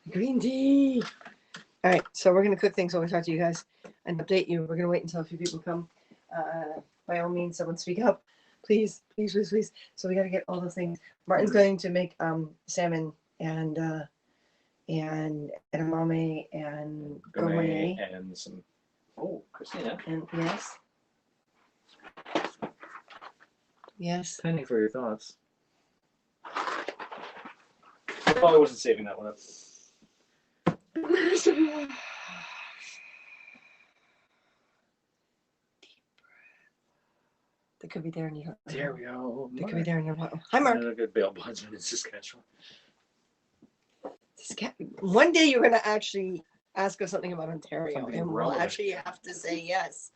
Green tea. All right, so we're gonna cook things while we talk to you guys and update you. We're gonna wait until a few people come. By all means, someone speak up, please, please, please, please. So we gotta get all those things. Martin's going to make salmon and edamame and gourmet and some. Oh, Christina. and yes. Pending for your thoughts. Oh, I wasn't saving that one up. They could be there in your. There we go. They could be there in your bottle. Hi, Mark. Another good bail bondsman in Saskatchewan. One day you're gonna actually ask us something about Ontario, Something and we'll relevant. actually have to say yes.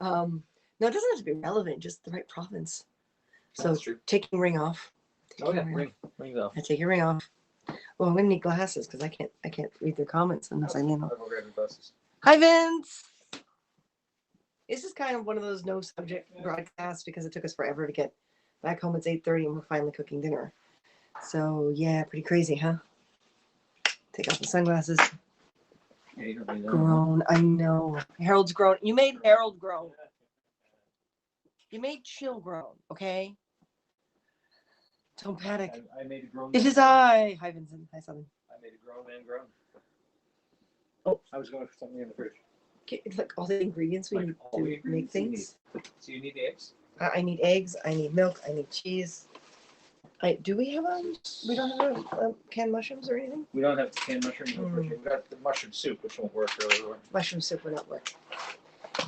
No, it doesn't have to be relevant, just the right province. So That's true. taking ring off. Oh yeah, ring off. I take your ring off. Well, I'm gonna need glasses because I can't read their comments unless I lean on. I'll go grab your glasses. Hi, Vince. This is kind of one of those no subject broadcasts because it took us forever to get back home. It's 8:30 and we're finally cooking dinner. So yeah, pretty crazy, huh? Take off the sunglasses. Yeah, you don't need that. Grown, I know. Harold's grown. You made Harold grown. You made Chill grown, okay? Don't panic. I made a grown. It is I. Hi, Vincent. Hi, Southern. I made a grown man grown. Oh, I was going for something in the fridge. okay, it's like all the ingredients we Like need all the to make ingredients you things. So you need eggs. I need eggs. I need milk. I need cheese. Do we have we don't have canned mushrooms or anything? We don't have canned mushrooms. We got the mushroom soup, which won't work really well. Mushroom soup would not work.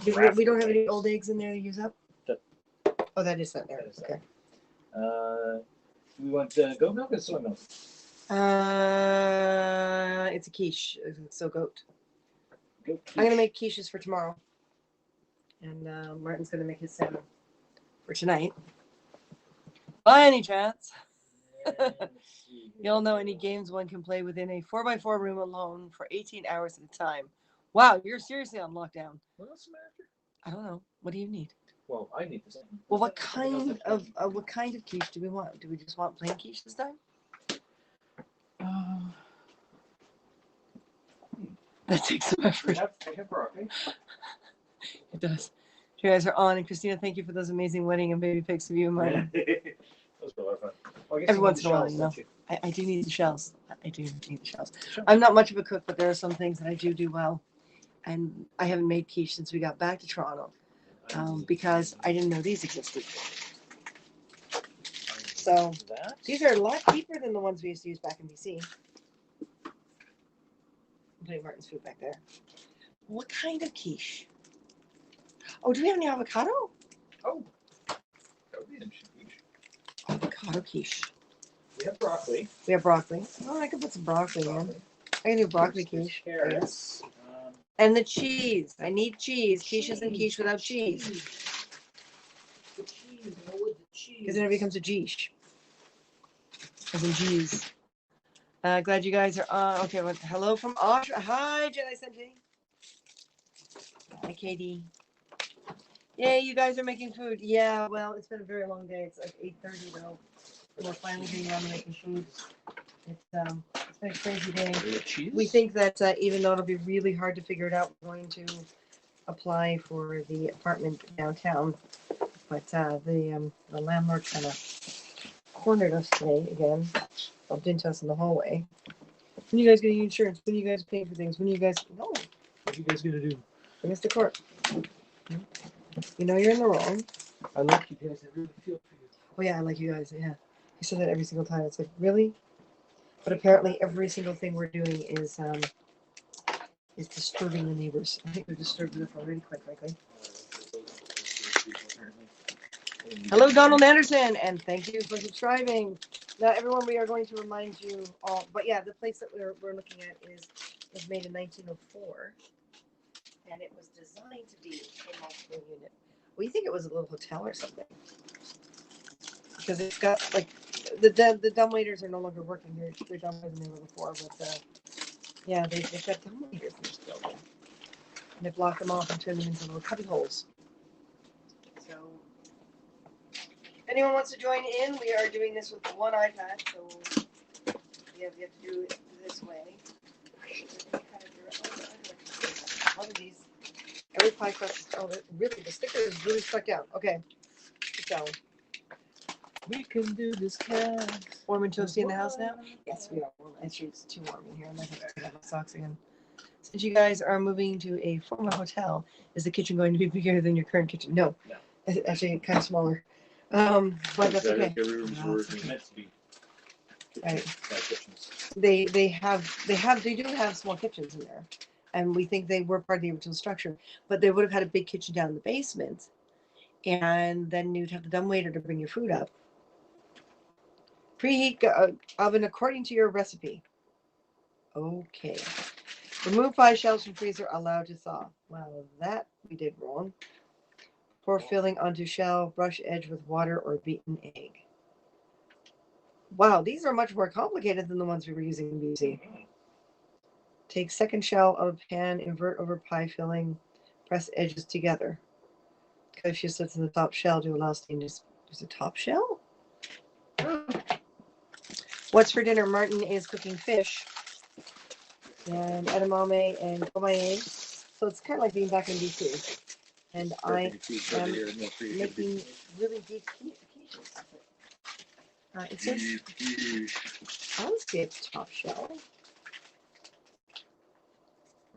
We don't have any old eggs in there to use up? Oh, that is that there. Okay. We want goat milk or soy milk? It's a quiche. So goat. Goat I'm gonna make quiches for tomorrow, and Martin's gonna make his salmon for tonight. By any chance, you'll know any games one can play within a 4x4 room alone for 18 hours at a time. Wow, you're seriously on lockdown. What else am I after? I don't know. What do you need? Well, I need the same. Well, what kind of quiche do we want? Do we just want plain quiche this time? That takes some effort. I have broccoli. It does. You guys are on, and Christina, thank you for those amazing wedding and baby pics of you and mine. Those were a lot of fun. Well, Every once in a while, you know. I do need the shells. I do need the shells. Sure. I'm not much of a cook, but there are some things that I do well. And I haven't made quiche since we got back to Toronto because I didn't know these existed. So these are a lot cheaper than the ones we used to use back in BC. I'm putting Martin's food back there. What kind of quiche? Oh, do we have any avocado? Oh, that would be interesting. Avocado quiche. We have broccoli. We have broccoli. Oh, I could put some broccoli in. I can do broccoli quiche. Carrots. And the cheese. I need cheese. Quiche isn't quiche without cheese. The cheese. I would the cheese. Because then it becomes a quiche. As in cheese. Glad you guys are on. Okay, well, hello from Austria. Hi, Jedi Sensei. Hi, Katie. Yay, you guys are making food. Yeah, well, it's been a very long day. It's like 8:30 though. And we're finally getting around to making food. It's been a crazy day. We think that even though it'll be really hard to figure it out, we're going to apply for the apartment downtown. But the landlord kind of cornered us today again. Bumped into us in the hallway. When are you guys getting insurance? When are you guys paying for things? When are you guys... No. What are you guys going to do? Bring us to court. You know you're in the wrong. I like you guys. I really feel for you. Oh, yeah, I like you guys. Yeah. He said that every single time. It's like, really? But apparently every single thing we're doing is disturbing the neighbors. I think we've disturbed them already, quite frankly. Hello, Donald Anderson, and thank you for subscribing. Now, everyone, we are going to remind you all. But yeah, the place that we're looking at was made in 1904, and it was designed to be a multiple unit. We think it was a little hotel or something, because it's got like the dumbwaiters are no longer working. They're done than they were before, but yeah, they've got dumbwaiters in this building, and they block them off and turn them into little cubby holes. So, if anyone wants to join in, we are doing this with one iPad, so you have to do it this way. pie crust. Oh, really? The sticker is really stuck down. Okay. So, We can do this, cat. warm and toasty in the house now? Yes, we are. Well, actually, it's too warm in here. I might have to take out my socks again. Since you guys are moving to a former hotel, is the kitchen going to be bigger than your current kitchen? No. No. It's actually kind of smaller. But that's okay. Every room's No, it's okay. meant to be. Right. Kitchens. They do have small kitchens in there, and we think they were part of the original structure. But they would have had a big kitchen down in the basement, and then you'd have the dumbwaiter to bring your food up. Preheat oven according to your recipe. Okay. Remove pie shells from freezer, allowed to thaw. Well, that we did wrong. Pour filling onto shell, brush edge with water or beaten egg. Wow, these are much more complicated than the ones we were using in BC. Take second shell out of pan, invert over pie filling, press edges together. Cut few slits in the top shell to allow steam to. There's a top shell? What's for dinner? Martin is cooking fish and edamame and gomae. So it's kind of like being back in BC. And I am making really deep quiches. It says, honestly, it's top shell.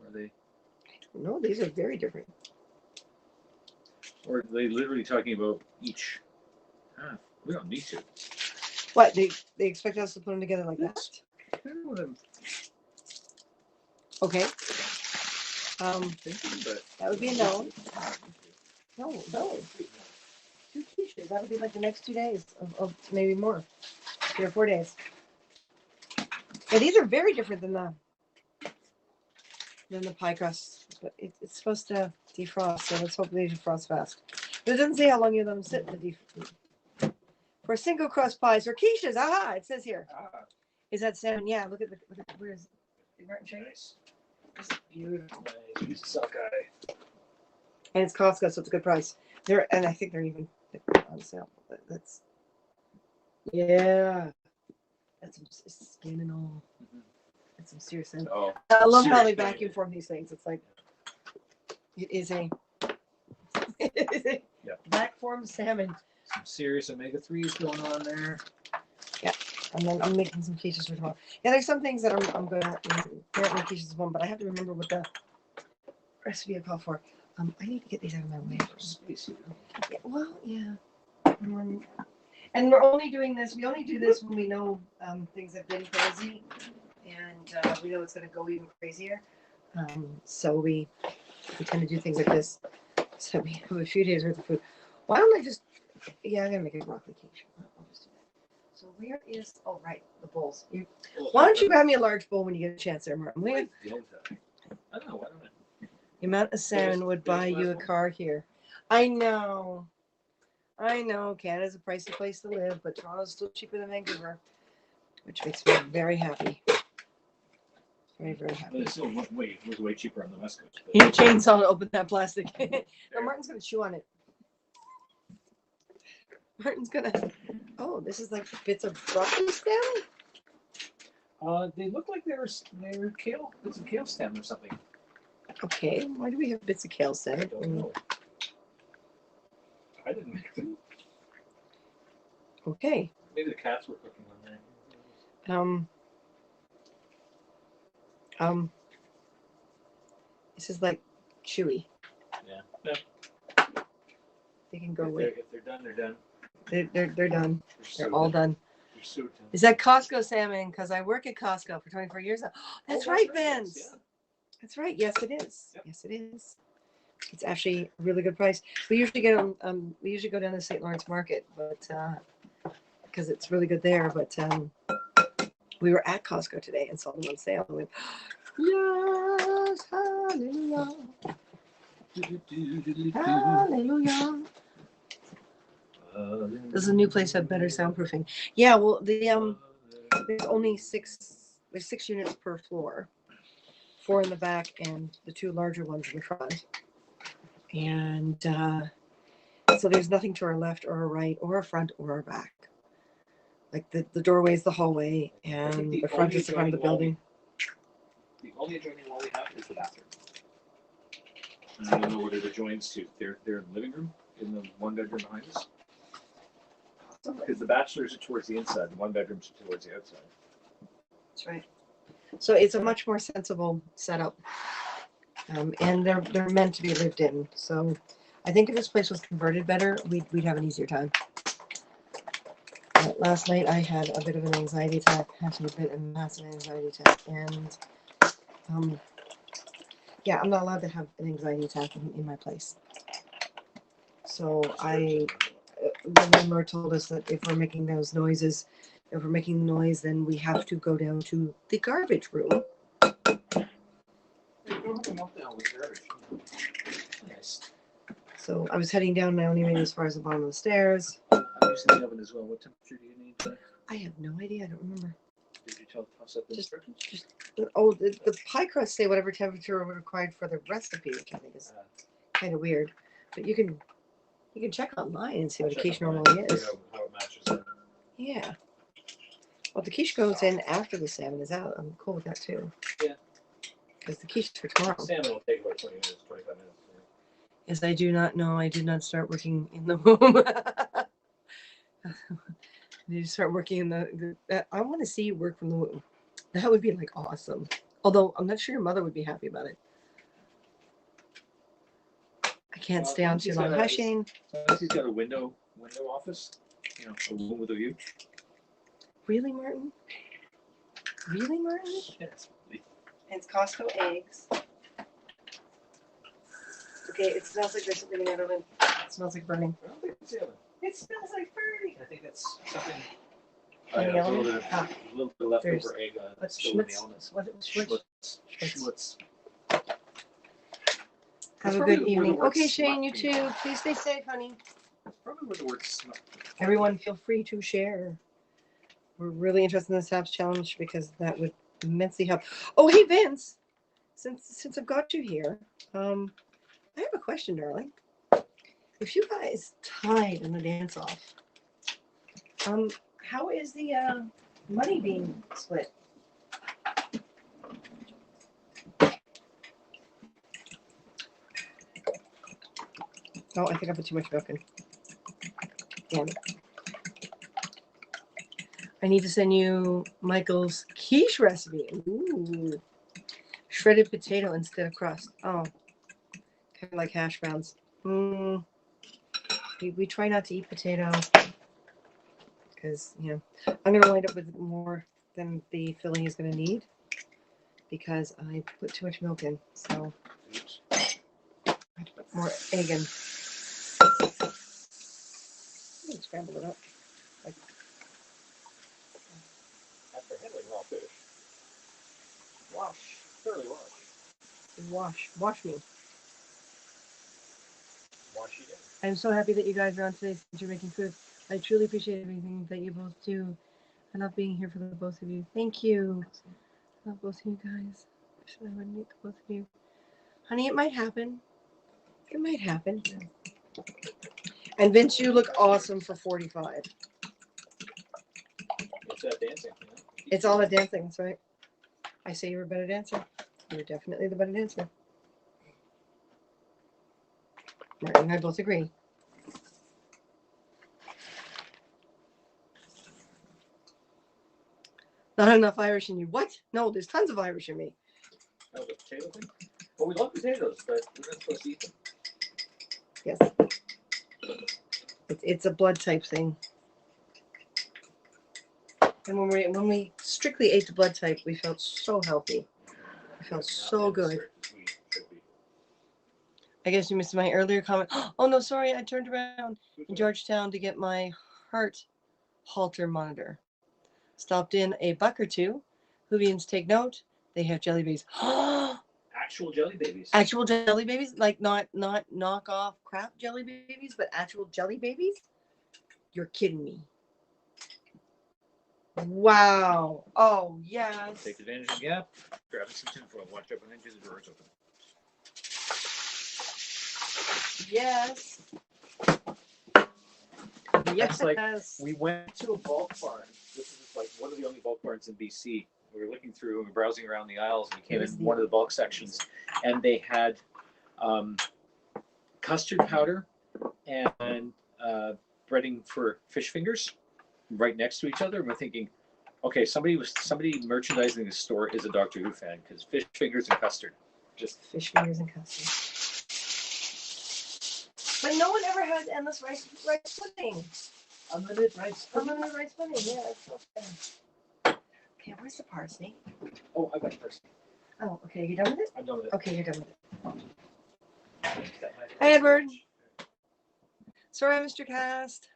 Are they? I don't know. These are very different. Or are they literally talking about each half? We don't need to. What? They expect us to put them together like that? Okay. That would be a no. No. 2 quiches. That would be like the next 2 days of maybe more. 3 or 4 days. Yeah, these are very different than the pie crust. But it's supposed to defrost, so let's hope they defrost fast. But it doesn't say how long you let them sit in the defrost. For single crust pies or quiches, aha, it says here. Is that salmon? Yeah, look at where is it? Martin show you? This is beautiful. He's a Sockeye. And it's Costco, so it's a good price. And I think they're even on sale. That's some skin and all. That's some serious sin. Oh, I love how they vacuum form these things. It's like it is a back formed salmon. some serious omega-3s going on there. Yeah, and then I'm making some quiches for tomorrow. Yeah, there's some things that I'm gonna apparently quiches is one, but I have to remember what the recipe I call for. I need to get these out of my way. Yeah, well, yeah. And we're only doing this. We only do this when we know things have been crazy, and we know it's going to go even crazier. So we tend to do things like this. So we have a few days worth of food. Why don't I just? Yeah, I'm gonna make a broccoli quiche. I'll just do that. So where is? Oh, right, the bowls. Why don't you grab me a large bowl when you get a chance, there, Martin? I don't know. The amount of salmon would buy you a car here. I know. Canada's a pricey place to live, but Toronto's still cheaper than Vancouver, which makes me very happy. Very, very happy. But it still was way cheaper on the West Coast. You need a chainsaw to open that plastic. No, Martin's going to chew on it. Martin's going to... Oh, this is like bits of broccoli stem? They look like they were kale. It's a kale stem or something. Okay, why do we have bits of kale stem? I don't know. I didn't make them. Okay. Maybe the cats were cooking on there. This is like chewy. Yeah. They can go If away. they're done, they're done. They're done. They're all done. They're so done. Is that Costco salmon? Because I work at Costco for 24 years now. That's right, Vince. Yes, yeah. That's right. Yes, it is. Yep. Yes, it is. It's actually a really good price. We usually get we usually go down to St. Lawrence Market, but because it's really good there. But we were at Costco today and saw them on sale. And we went, yes, hallelujah, hallelujah. This is a new place that better soundproofing. Yeah, well, there's only there's 6 units per floor, 4 in the back and the 2 larger ones in the front. And so there's nothing to our left or our right or our front or our back. Like the doorway is the hallway and the front is the front of the building. The only adjoining wall we have is the bathroom. And I don't know what it adjoins to. They're in the living room, in the one bedroom behind us. Because the bachelors are towards the inside, the one bedrooms are towards the outside. That's right. So it's a much more sensible setup, and they're meant to be lived in. So I think if this place was converted better, we'd have an easier time. Last night I had a bit of an anxiety attack, actually a bit of a massive anxiety attack, and yeah, I'm not allowed to have an anxiety attack in my place. So the landlord told us that if we're making those noises, if we're making noise, then we have to go down to the garbage room. Nice. So I was heading down now anyway, as far as the bottom of the stairs. I'm using the oven as well. What temperature do you need? I have no idea. I don't remember. Did you toss up the instructions? The pie crust say whatever temperature required for the recipe, which I think is kind of weird. But you can check online and see what a quiche normally is. How it matches up. Yeah. Well, the quiche goes in after the salmon is out. I'm cool with that too. Yeah. Because the quiche is for tomorrow. Salmon will take about 20 minutes, 25 minutes. Yes, I do not know. I did not start working in the womb. You start working in I want to see you work from the womb. That would be like awesome. Although I'm not sure your mother would be happy about it. I can't stay on too long. Hi, Shane. Unless he's got a window office, a room with a view. Really, Martin? Really, Martin? Yes. It's Costco eggs. Okay, it smells like there's something in the oven. It smells like burning. I don't think it's the oven. It smells like burning. I think that's something. In the A little element? bit leftover egg still in the elements. Schlitz. Have a good evening. Okay, Shane, you too. Please stay safe, honey. That's probably where the word smell. Everyone, feel free to share. We're really interested in this Happs challenge because that would immensely help. Oh, hey, Vince. Since I've got you here, I have a question, darling. If you guys tied in the dance off, how is the money being split? Oh, I think I put too much milk in. Damn it. I need to send you Michael's quiche recipe. Ooh. Shredded potato instead of crust. Oh, kind of like hash browns. We try not to eat potato because, I'm going to wind up with more than the filling is going to need because I put too much milk in. So I have to put more egg in. I'm going to scramble it up. After handling raw fish. Wash. Thoroughly wash. Wash me. Wash you down. I'm so happy that you guys are on today since you're making food. I truly appreciate everything that you both do. I love being here for the both of you. Thank you. I love both of you guys. Actually, I would meet the both of you. Honey, it might happen. It might happen. And Vince, you look awesome for 45. It's that dancing, It's all the dancing, that's right. I say you're a better dancer. You're definitely the better dancer. Martin and I both agree. Not enough Irish in you. What? No, there's tons of Irish in me. Oh, the potato thing? Well, we love potatoes, but we're not supposed to eat them. Yes. It's a blood type thing. And when we strictly ate the blood type, we felt so healthy. We felt so good. I guess you missed my earlier comment. Oh, no, sorry. I turned around in Georgetown to get my heart halter monitor. Stopped in a buck or two. Hoovians, take note. They have jelly babies. Actual jelly babies. Actual jelly babies? Like not knockoff crap jelly babies, but actual jelly babies? You're kidding me. Wow. Oh, yes. Take advantage of the gap. Grab some tinfoil. Watch out behind you. The door's open. Yes. Yes. Like we went to a bulk barn. This is like one of the only bulk barns in BC. We were looking through and browsing around the aisles, and we came in one of the bulk sections, and they had custard powder and breading for fish fingers right next to each other. And we're thinking, okay, somebody merchandising the store is a Doctor Who fan because fish fingers and custard. Just fish fingers and custard. But no one ever has endless rice pudding. unlimited rice. Unlimited rice pudding. Yeah, that's so fair. Okay, where's the parsley? Oh, I got it first. Oh, okay. You done with it? I'm done with it. Okay, you're done with it. Hi, Edward. Sorry I missed your cast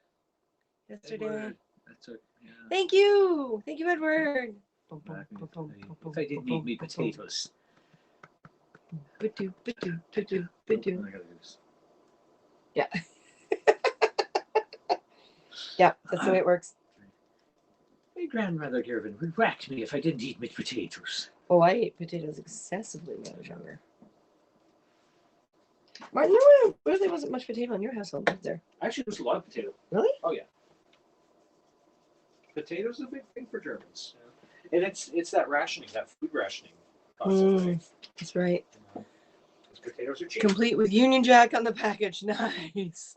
yesterday. Edward, that's a, yeah. Thank you, Edward. If I didn't eat meat potatoes. Ba-doo. I gotta do this. Yeah. Yeah, that's the way it works. My grandmother Gervin would whack me if I didn't eat meat potatoes. Oh, I ate potatoes excessively when I was younger. Martin, there really wasn't much potato in your household, was there? Actually, there's a lot of potato. Really? Oh yeah. Potatoes are a big thing for Germans, and it's that rationing, that food rationing concept. That's right. You know, potatoes are cheap. Complete with Union Jack on the package. Nice.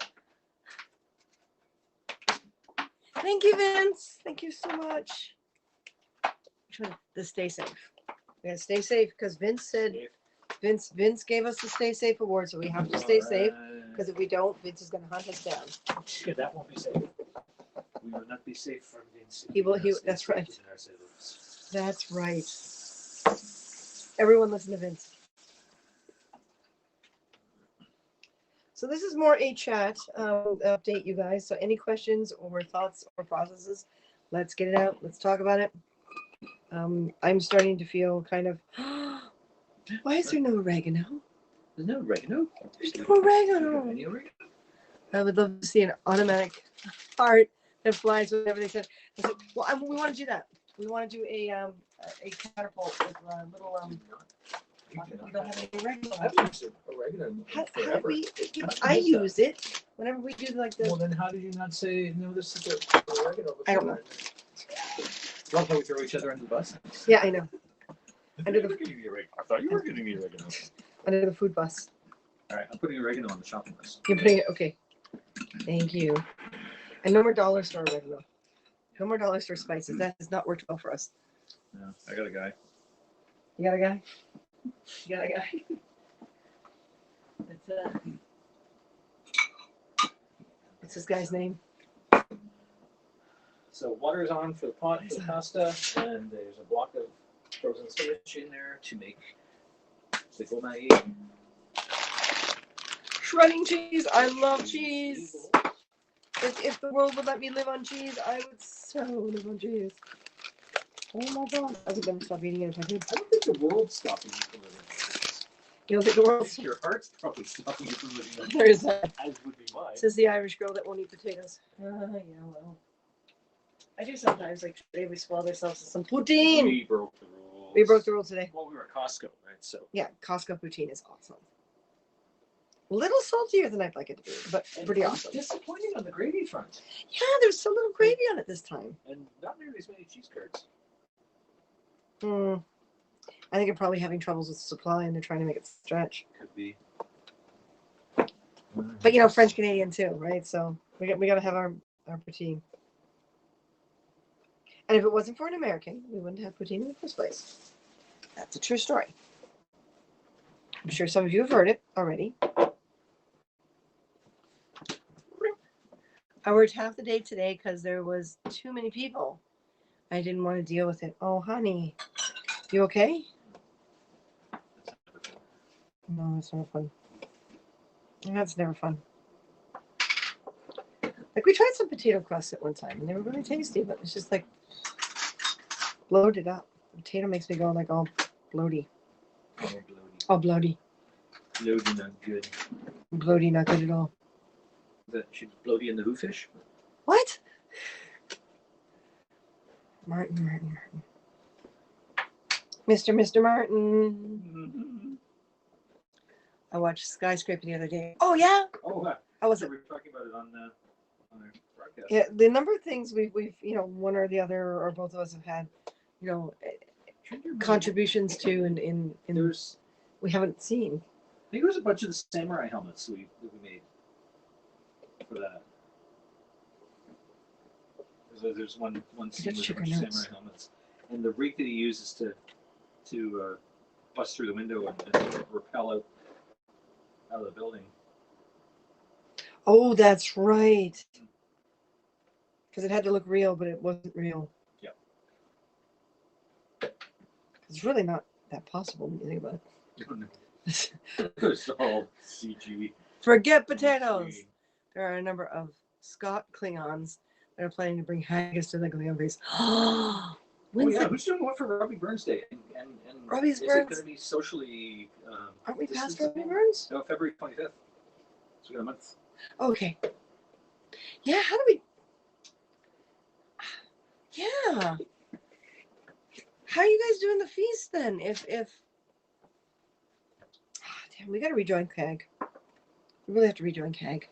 Thank you, Vince. Thank you so much. The stay safe. We gotta stay safe because Vince said Vince gave us the stay safe award, so we have to stay safe because if we don't, Vince is gonna hunt us down. Yeah, that won't be safe. We will not be safe from Vince. That's right. That's right. Everyone listen to Vince. So this is more a chat update, you guys. So any questions or thoughts or processes, let's get it out. Let's talk about it. I'm starting to feel kind of, why is there no oregano? There's no oregano. There's no oregano. Any oregano? I would love to see an automatic heart that flies whatever they said. I said, well, we want to do that. We want to do a catapult with little You don't have any oregano. I've used oregano forever. I use it whenever we do like the. Well, then how did you not say no? This is oregano. Before? I don't know. Love how we throw each other under the bus. Yeah, I know. Under the I thought you were getting the oregano. Under the food bus. All right, I'm putting oregano on the shopping list. You're putting it. Okay. Thank you. And no more dollar store oregano. No more dollar store spices. That has not worked well for us. No, I got a guy. You got a guy? You got a guy? What's this guy's name? So water is on for the pot for the pasta, and there's a block of frozen spinach in there to make the gourmet. Shredding cheese. I love cheese. If the world would let me live on cheese, I would so live on cheese. Oh my god. I would never stop eating it if I could. I don't think the world's stopping you from living on cheese. You don't think the I world's... think your heart's probably stopping you from living on cheese. There is that. As would be mine. Says the Irish girl that won't eat potatoes. Yeah, well. I do sometimes. Like today we spoiled ourselves with some poutine. We broke the rules. We broke the rule today. Well, we were at Costco, right? So yeah, Costco poutine is awesome. A little saltier than I'd like it to be, but pretty awesome. Disappointing on the gravy front. Yeah, there's so little gravy on it this time. And not nearly as many cheese curds. I think they're probably having troubles with supply and they're trying to make it stretch. Could be. But you know, French Canadian too, right? So we got to have our poutine. And if it wasn't for an American, we wouldn't have poutine in the first place. That's a true story. I'm sure some of you have heard it already. I worked half the day today because there was too many people. I didn't want to deal with it. Oh, honey. You okay? No, it's never fun. That's never fun. Like, we tried some potato crusts at one time, and they were really tasty, but it's just like bloated up. Potato makes me go like all bloaty. All bloaty. Bloaty, not good. Bloaty, not good at all. She's bloaty in the Who fish? What? Martin. Mr. Martin. Mm-hmm. I watched Skyscraper the other day. Oh, yeah? Oh, I was. We were talking about it on our broadcast. Yeah, the number of things we've one or the other or both of us have had, contributions to in we haven't seen. think it was a bunch of the samurai helmets that we made for that. There's one scene with a bunch of samurai helmets, and the rig that he uses to bust through the window and rappel out of the building. Oh, that's right. Because it had to look real, but it wasn't real. Yeah. It's really not that possible when you think about it. It was all CG. Forget potatoes. There are a number of Scott Klingons that are planning to bring haggis to the Klingon base. Oh yeah, who's doing what for Robbie Burns Day? And Robbie is Burns. it going to be socially? Aren't we past Robbie Burns? No, February 25th. So we got a month. Okay. Yeah. How do we? Yeah. How are you guys doing the feast then? If damn, we got to rejoin CAG. We really have to rejoin CAG.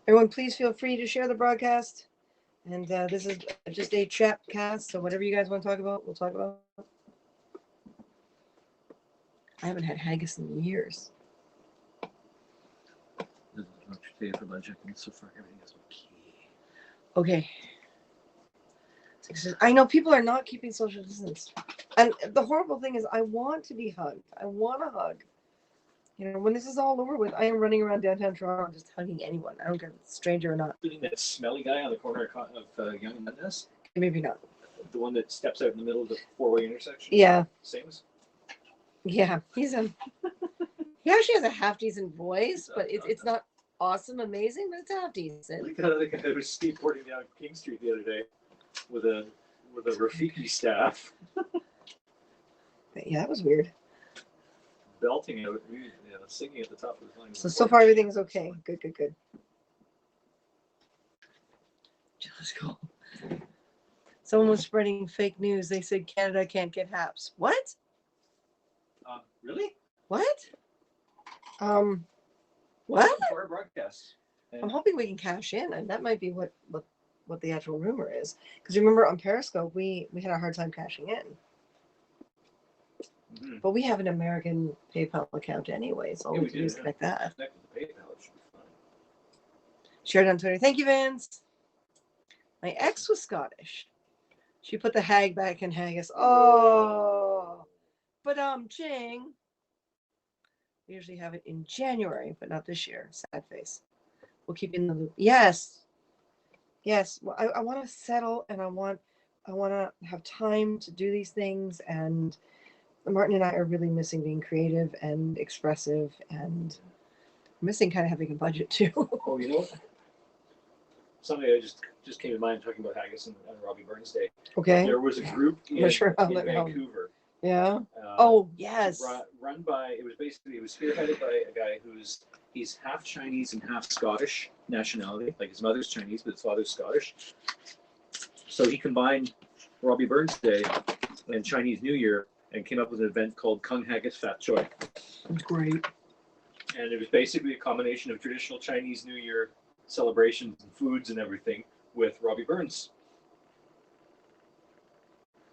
Everyone, please feel free to share the broadcast. And this is just a chat cast, so whatever you guys want to talk about, we'll talk about. I haven't had haggis in years. Today for lunch, I think so far everything is okay. I know people are not keeping social distance. And the horrible thing is I want to be hugged. I want a hug. You know, when this is all over with, I am running around downtown Toronto just hugging anyone. I don't care if it's stranger or not. Including that smelly guy on the corner of Young and Dundas? Maybe not. The one that steps out in the middle of the four-way intersection? Yeah. Same as? Yeah. He actually has a half decent voice, but it's not awesome, amazing, but it's half decent. Look at the guy who was skateboarding down King Street the other day with a Rafiki staff. Yeah, that was weird. Belting out, singing at the top of his lungs. So far everything is okay. Good. Just cool. Someone was spreading fake news. They said Canada can't get Happs. What? Really? What? What? For a broadcast. I'm hoping we can cash in, and that might be what the actual rumor is. Because remember on Periscope, we had a hard time cashing in. Mm-hmm. But we have an American PayPal account anyway, so all we do is connect that. Connect with the PayPal, it should be fine. Shared on Twitter. Thank you, Vince. My ex was Scottish. She put the hag back in haggis. Oh, but ching. We usually have it in January, but not this year. Sad face. We'll keep you in the loop. Yes. Well, I want to settle, and I want to have time to do these things. And Martin and I are really missing being creative and expressive, and missing kind of having a budget too. Oh, you know what? Something I just came to mind talking about haggis and Robbie Burns Day. Okay. There was a group in Vancouver. Yeah. Yes. Run by, it was spearheaded by a guy he's half Chinese and half Scottish nationality. Like his mother's Chinese, but his father's Scottish. So he combined Robbie Burns Day and Chinese New Year and came up with an event called Kung Haggis Fat Choi. Great. And it was basically a combination of traditional Chinese New Year celebrations and foods and everything with Robbie Burns.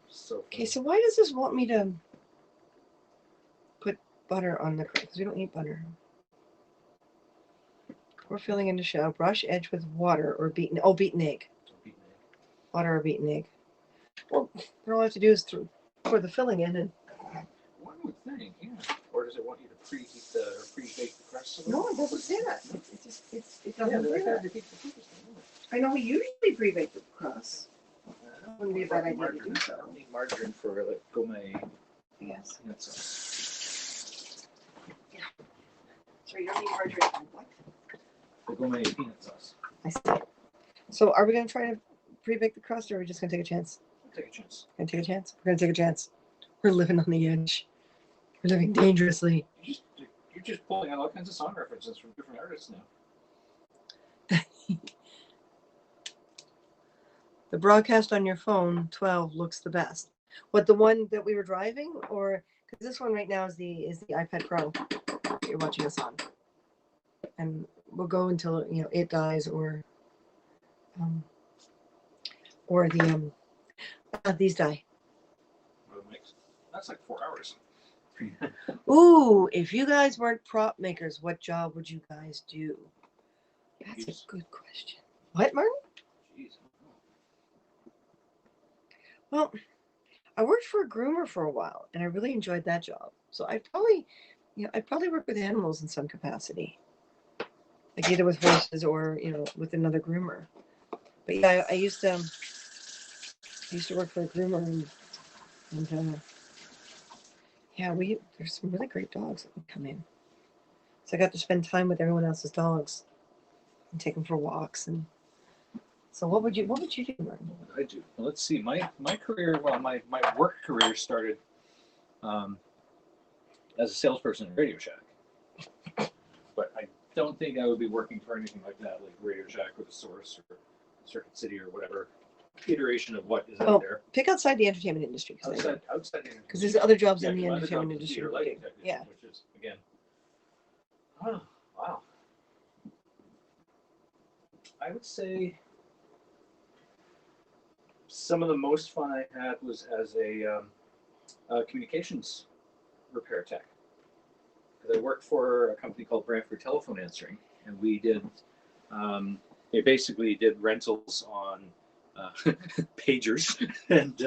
So why does this want me to put butter on the because we don't eat butter? We're filling in the shell. Brush edge with water or beaten egg. Water or beaten egg. Well, all I have to do is pour the filling in and. One would think, yeah. Or does it want you to pre-bake the crust? No, it doesn't say that. It doesn't say that. I know we usually pre-bake the crust. Wouldn't be a bad idea to do so. I need margarine for like gourmet. Yes. Sauce. Yeah. So you don't need margarine for what? The gourmet peanut sauce. I see. So are we going to try to pre-bake the crust, or are we just going to take a chance? We'll take a chance. We're going to take a chance. We're living on the edge. We're living dangerously. You're just pulling out all kinds of song references from different artists now. The broadcast on your phone 12 looks the best. What, the one that we were driving, or because this one right now is the iPad Pro that you're watching us on, and we'll go until it dies or these die. That's like 4 hours. Ooh, if you guys weren't prop makers, what job would you guys do? That's a good question. What, Martin? Jeez. Well, I worked for a groomer for a while, and I really enjoyed that job. So I'd probably work with animals in some capacity, like either with horses or with another groomer. But yeah, I used to work for a groomer, and yeah, there's some really great dogs that would come in. So I got to spend time with everyone else's dogs and take them for walks. And so, what would you do, Martin? What would I do? Well, let's see. My career, well, my work career started as a salesperson at Radio Shack, but I don't think I would be working for anything like that, like Radio Shack or The Source or Circuit City or whatever iteration of what is out there. Pick outside the entertainment industry. Outside because there's other jobs in the my other entertainment job is industry. theater lighting technician, Yeah. which is again, oh wow. I would say some of the most fun I had was as a communications repair tech. Because I worked for a company called Brantford Telephone Answering, and we did, they basically did rentals on pagers and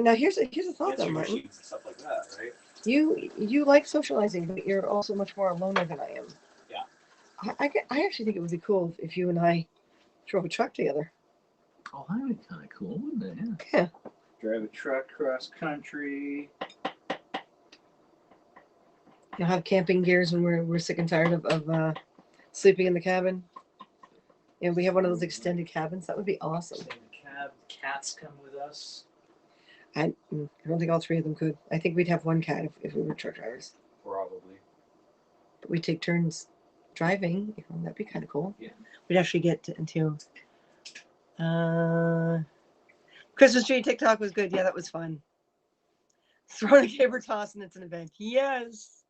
Now here's a thought though, answering Martin. machines and stuff like that, right? You like socializing, but you're also much more a loner than I am. Yeah. I actually think it would be cool if you and I drove a truck together. Oh, that would be kind of cool, wouldn't it? Yeah. Drive a truck cross country. You'll have camping gears when we're sick and tired of sleeping in the cabin. And we have one of those extended cabins. That would be awesome. Extended cab. Cats come with us. I don't think all three of them could. I think we'd have one cat if we were truck drivers. Probably. But we'd take turns driving. That'd be kind of cool. Yeah. We'd actually get into Christmas tree TikTok was good. Yeah, that was fun. Throwing a caber toss and it's an event. Yes.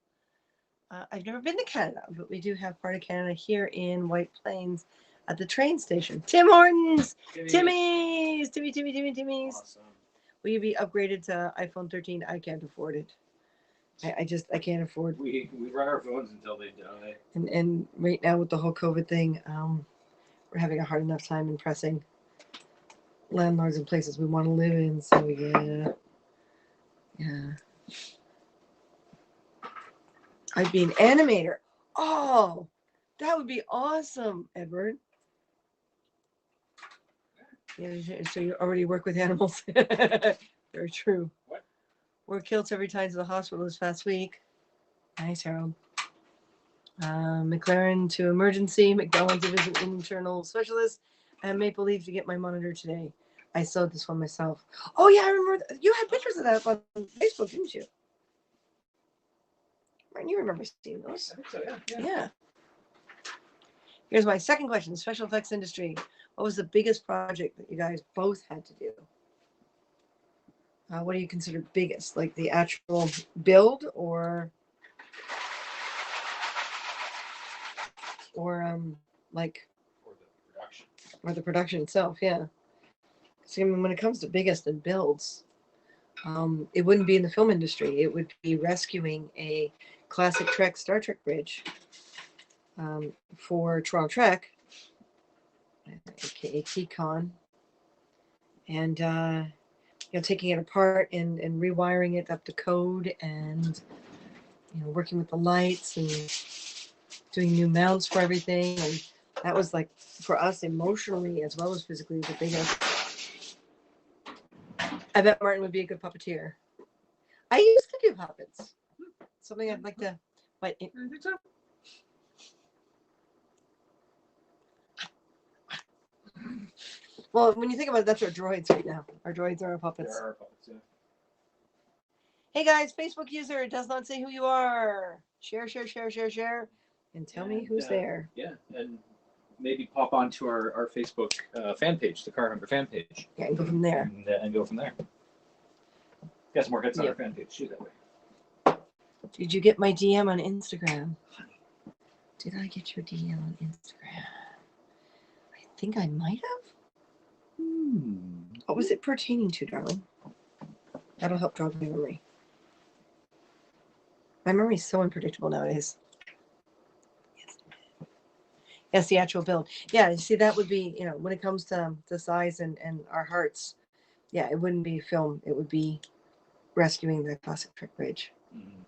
I've never been to Canada, but we do have part of Canada here in White Plains at the train station. Tim Hortons! Timmy's! Timmy's! Awesome. Will you be upgraded to iPhone 13? I can't afford it. I can't afford. We run our phones until they die. And right now with the whole COVID thing, we're having a hard enough time impressing landlords and places we want to live in. So yeah. I'd be an animator. Oh, that would be awesome, Edward. Yeah, so you already work with animals. Very true. What? Wore kilts every time to the hospital this past week. Nice, Harold. McLaren to emergency, McDonald's to visit an internal specialist, and Maple Leaf to get my monitor today. I sewed this one myself. Oh yeah, I remember. You had pictures of that on Facebook, didn't you? Martin, you remember seeing those? I think so, yeah. Yeah. Here's my second question. Special effects industry. What was the biggest project that you guys both had to do? What do you consider biggest? Like the actual build or like Or the production. Or the production itself, yeah. So, when it comes to biggest and builds, it wouldn't be in the film industry. It would be rescuing a classic Star Trek bridge for Toronto Trek, aka TCon, and taking it apart and rewiring it up to code, and working with the lights and doing new mounts for everything. And that was like, for us emotionally as well as physically, the biggest. I bet Martin would be a good puppeteer. I used to do puppets. Something I'd like to. But I think so. Well, when you think about it, that's our droids right now. Our droids are our puppets. There are puppets, yeah. Hey guys, Facebook user, it does not say who you are. Share, and tell me who's there. Yeah, and maybe pop onto our Facebook fan page, the Car Hunter fan page. Yeah, and go from there. And go from there. Got some more hits on our fan page too that way. Did you get my DM on Instagram? Did I get your DM on Instagram? I think I might have. What was it pertaining to, darling? That'll help jog my memory. My memory's so unpredictable nowadays. Yes, the actual build. Yeah, you see, that would be, when it comes to the size and our hearts, yeah, it wouldn't be film. It would be rescuing the classic Trick Bridge. Mm-hmm.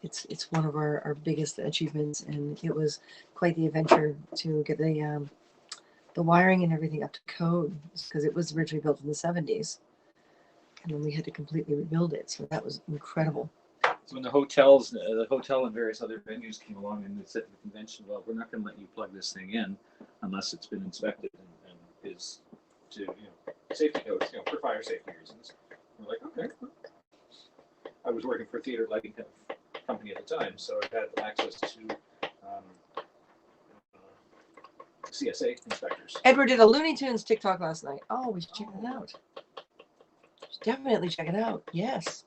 It's one of our biggest achievements, and it was quite the adventure to get the wiring and everything up to code, because it was originally built in the 70s, and then we had to completely rebuild it. So that was incredible. So when the hotel and various other venues came along and they said to the convention, well, we're not going to let you plug this thing in unless it's been inspected and is to safety codes, for fire safety reasons. We're like, okay. I was working for a theater lighting company at the time, so I had access to CSA inspectors. Edward did a Looney Tunes TikTok last night. Oh, we should check it out. Definitely check it out. Yes.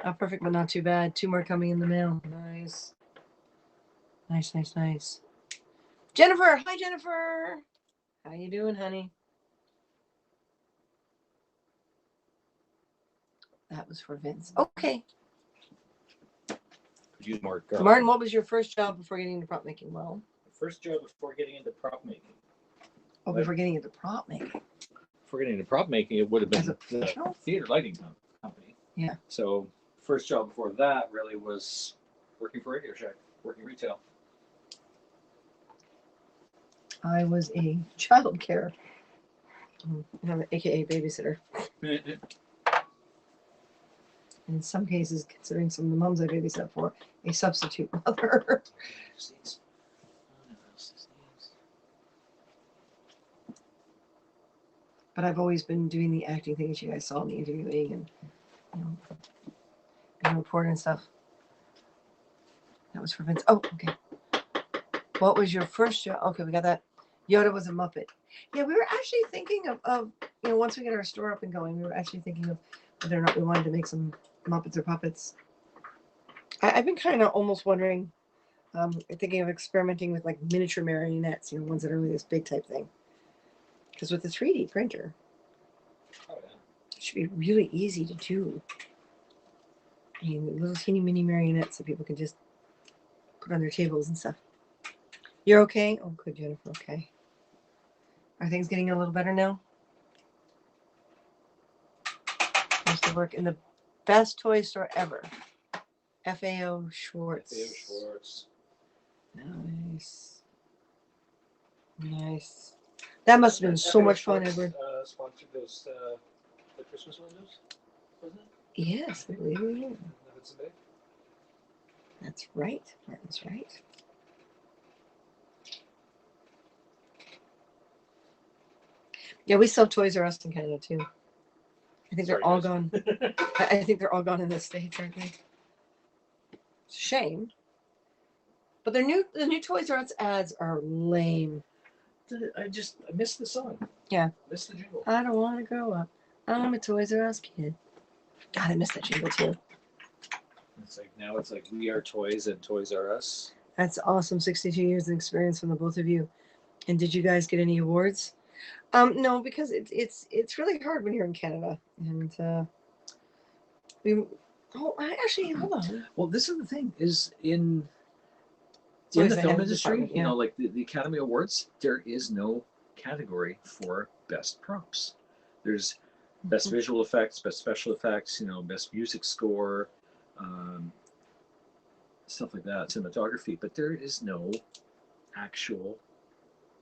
Not perfect, but not too bad. 2 more coming in the mail. Nice. Nice. Jennifer. Hi, Jennifer. How you doing, honey? That was for Vince. Okay. Use more Martin, what was your first job before getting into prop making? Well, first job before getting into prop making. Oh, before getting into prop making. Before getting into prop making, it would have been the theater lighting company. Yeah. So first job before that really was working for Radio Shack, working retail. I was a child care, aka babysitter. In some cases, considering some of the moms I babysat for, a substitute mother. But I've always been doing the acting thing, as you guys saw in the interviewing and being a reporter and stuff. That was for Vince. Oh, okay. What was your first job? Okay, we got that. Yoda was a Muppet. Yeah, we were actually thinking of once we get our store up and going, we were actually thinking of whether or not we wanted to make some Muppets or puppets. I've been kind of almost wondering, thinking of experimenting with like miniature marionettes, ones that are really this big type thing. Because with the 3D printer, it should be really easy to do. I mean, little teeny mini marionettes that people can just put on their tables and stuff. You're okay? Oh, good, Jennifer. Okay. Are things getting a little better now? I used to work in the best toy store ever. FAO Schwartz. FAO Schwartz. Nice. That must have been so much fun, Edward. Sponsored those the Christmas windows, wasn't it? Yes, I believe we did. That's right. Martin's right. Yeah, we sell Toys R Us in Canada too. I think they're all gone. I think they're all gone in the States, aren't they? It's a shame. But the new Toys R Us ads are lame. I missed the song. Yeah. Missed the jingle. I don't want to grow up. I'm a Toys R Us kid. God, I missed that jingle too. It's like we are toys and Toys R Us. That's awesome. 62 years of experience from the both of you. And did you guys get any awards? No, because it's really hard when you're in Canada. And actually, hold on. Well, this is the thing, is in the film industry, like the Academy Awards, there is no category for best props. There's best visual effects, best special effects, best music score, stuff like that, cinematography, but there is no actual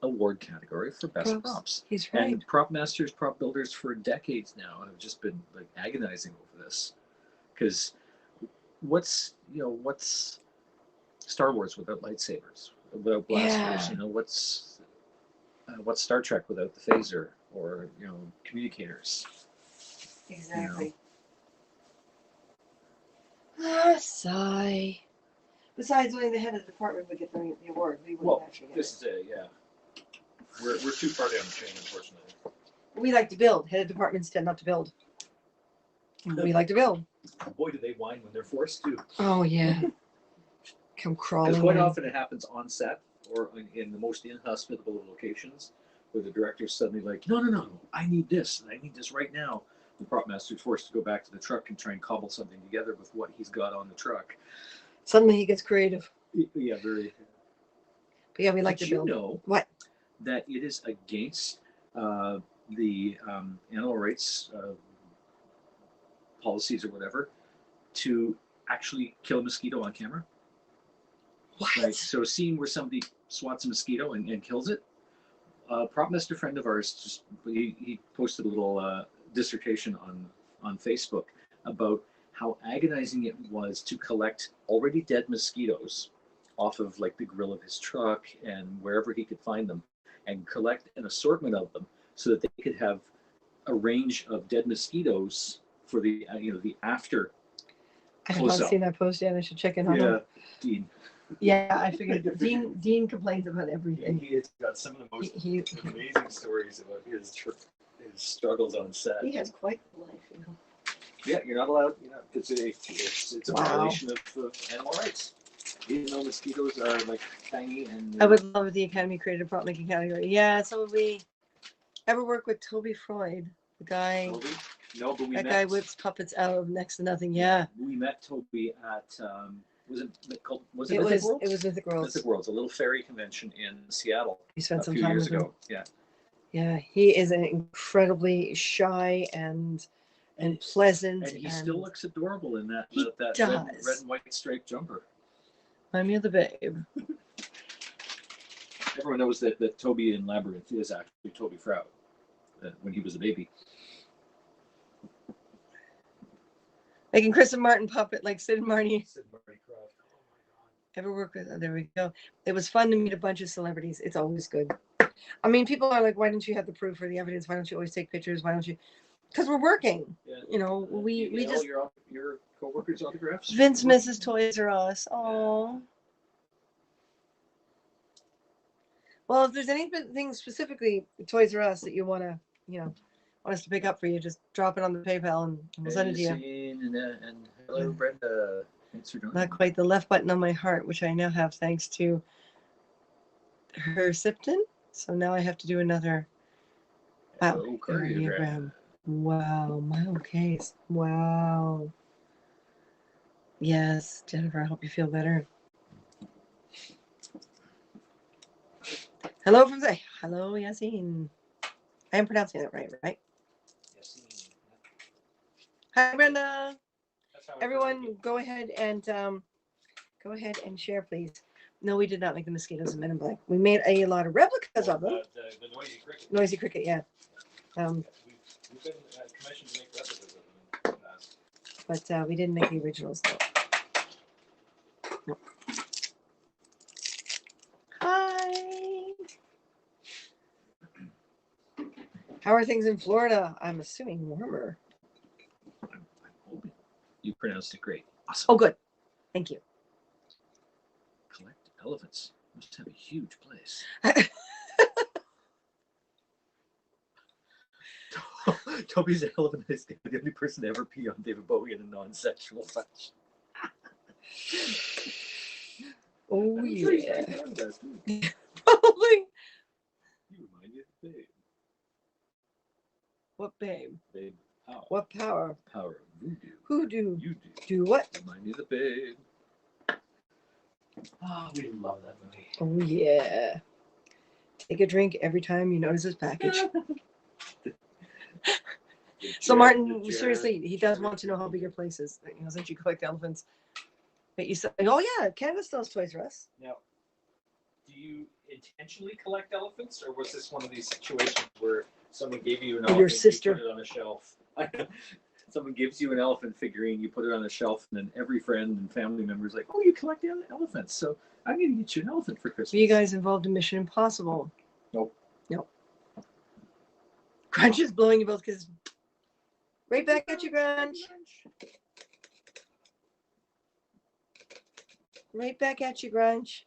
award category for best props. He's right. And prop masters, prop builders for decades now have just been like agonizing over this, because what's Star Wars without lightsabers, without blasters? What's Star Trek without the phaser or communicators? Exactly. Sigh. Besides, only the head of the department would get the award. We wouldn't actually get this is it. Yeah, we're too far down the chain, unfortunately. We like to build. Head of departments tend not to build. We like to build. Boy, do they whine when they're forced to. Oh yeah. Come crawling. Because quite often it happens on set or in the most inhospitable of locations, where the director's suddenly like, no, I need this, and I need this right now. the prop master is forced to go back to the truck and try and cobble something together with what he's got on the truck. Suddenly he gets creative. Yeah, very. But yeah, we like to Did you build. know What? that it is against the animal rights policies or whatever to actually kill a mosquito on camera? What? Like, so seeing where somebody swats a mosquito and kills it. A prop master friend of ours, just he posted a little dissertation on Facebook about how agonizing it was to collect already dead mosquitoes off of like the grill of his truck and wherever he could find them, and collect an assortment of them so that they could have a range of dead mosquitoes for the the after. I have not seen that post yet. I should check in on him. Dean. Yeah, I figured Dean complains about everything. He has got some of the most amazing stories about his struggles on set. He has quite the life, you know. Yeah, you're not allowed. It's a violation of animal rights. Even though mosquitoes are like tiny and. I would love if the Academy created a prop making category. Yeah, so would we. Ever work with Toby Freud, the guy? Toby? No, but we that met. Guy whips puppets out of next to nothing. Yeah. We met Toby at was it called It was Mythic Worlds. Mythic Worlds, a little fairy convention in Seattle. We spent some time time years with him. ago. Yeah. Yeah, he is an incredibly shy and pleasant. And he still looks adorable in that red and white striped jumper. I'm the babe. Everyone knows that Toby in Labyrinth is actually Toby Froud when he was a baby. Making Chris and Martin puppet like Sid and Marty. Sid and Marty Croft. Oh my God. Ever work with? Oh, there we go. It was fun to meet a bunch of celebrities. It's always good. I mean, people are like, why don't you have the proof or the evidence? Why don't you always take pictures? Why don't you? Because we're working. Yeah. You know, we just your coworkers' autographs. Vince misses Toys R Us. Oh. Well, if there's anything specifically Toys R Us that you want us to pick up for you, just drop it on the PayPal and we'll send it to you. And hello, Brenda. Thanks for joining. Not quite the left button on my heart, which I now have thanks to her Sipton. So now I have to do another cardiogram. Wow, my case. Wow. Yes, Jennifer, I hope you feel better. Hello from Zay. Hello, Yassine. I am pronouncing that right? Yassine. Hi, Brenda. Everyone, go ahead and share, please. No, we did not make the mosquitoes in Men in Black. We made a lot of replicas of them. The noisy cricket. Noisy cricket, yeah. We've been commissioned to make replicas of them in the past. But we didn't make the originals though. No. Hi. How are things in Florida? I'm assuming warmer. I'm hoping. You pronounced it great. Awesome. Oh, good. Thank you. Collect elephants. Must have a huge place. Toby's elephant is the only person to ever pee on David Bowie in a non-sexual fashion. Oh, yeah. Probably. You remind me of Babe. What babe? Babe. Power. What power? Power of voodoo. Hoodoo. You do. Do what? Remind me of the Babe. Oh, we love that movie. Oh, yeah. Take a drink every time you notice his package. So, Martin, seriously, he does want to know how big your place is. Since you collect elephants. But you said, oh, yeah, Canada still has Toys R Us. Now, do you intentionally collect elephants, or was this one of these situations where someone gave you an elephant, your sister, you put it on a shelf? Someone gives you an elephant figurine, you put it on a shelf, and then every friend and family member is like, oh, you collect elephants, so I'm going to get you an elephant for Christmas. Were you guys involved in Mission Impossible? Nope. Grunch is blowing you both kisses. Right back at you, Grunch. Right back at you, Grunch.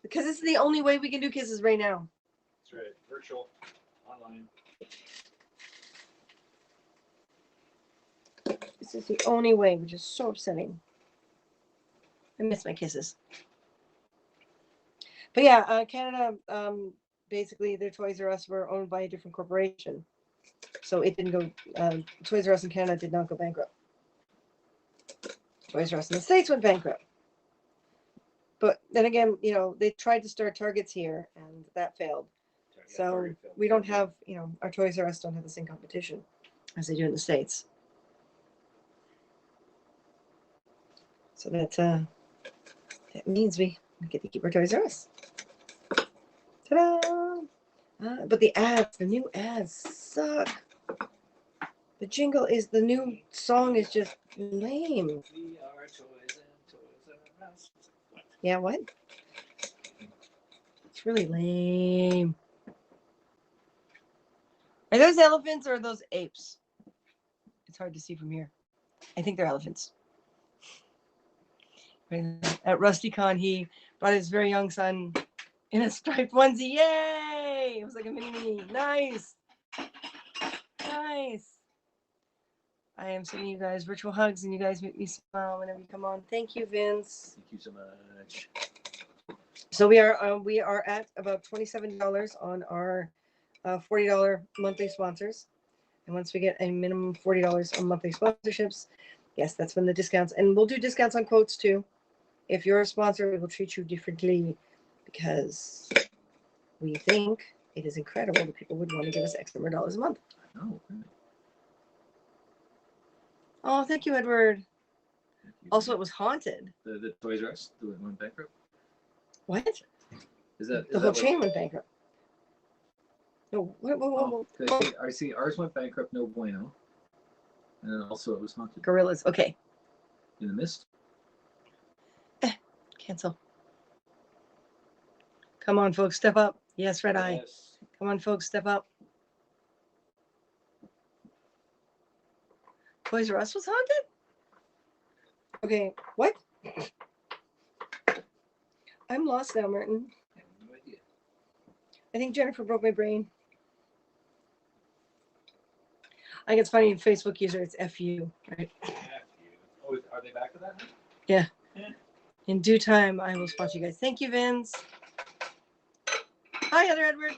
Because it's the only way we can do kisses right now. That's right. Virtual. Online. This is the only way, which is so upsetting. I miss my kisses. But yeah, Canada, basically their Toys R Us were owned by a different corporation. So it didn't go. Toys R Us in Canada did not go bankrupt. Toys R Us in the States went bankrupt. But then again, they tried to start Targets here, and that failed. So we don't have, our Toys R Us don't have the same competition as they do in the States. So that means we get to keep our Toys R Us. Ta-da! But the new ads suck. The new song is just lame. We are toys and Toys R Us. Yeah, what? It's really lame. Are those elephants or are those apes? It's hard to see from here. I think they're elephants. At RustyCon, he brought his very young son in a striped onesie. Yay! It was like a mini. Nice. Nice. I am sending you guys virtual hugs, and you guys make me smile whenever you come on. Thank you, Vince. Thank you so much. So we are at about $27 on our $40 monthly sponsors, and once we get a minimum $40 on monthly sponsorships, yes, that's when the discounts, and we'll do discounts on quotes too. If you're a sponsor, we will treat you differently because we think it is incredible that people would want to give us X number of dollars a month. Oh, really? Oh, thank you, Edward. Also, it was haunted. The Toys R Us went bankrupt. What? Is that the whole chain went bankrupt? No. Whoa. I see. Ours went bankrupt. No bueno. And then also it was haunted. Gorillas. Okay. In the mist. Cancel. Come on, folks, step up. Yes, Red Eye. Yes. Come on, folks, step up. Toys R Us was haunted? Okay, what? I'm lost now, Martin. I have no idea. I think Jennifer broke my brain. I think it's funny, Facebook user, it's FU, right? F you. Oh, are they back to that now? Yeah. In due time, I will sponsor you guys. Thank you, Vince. Hi, Heather Edward.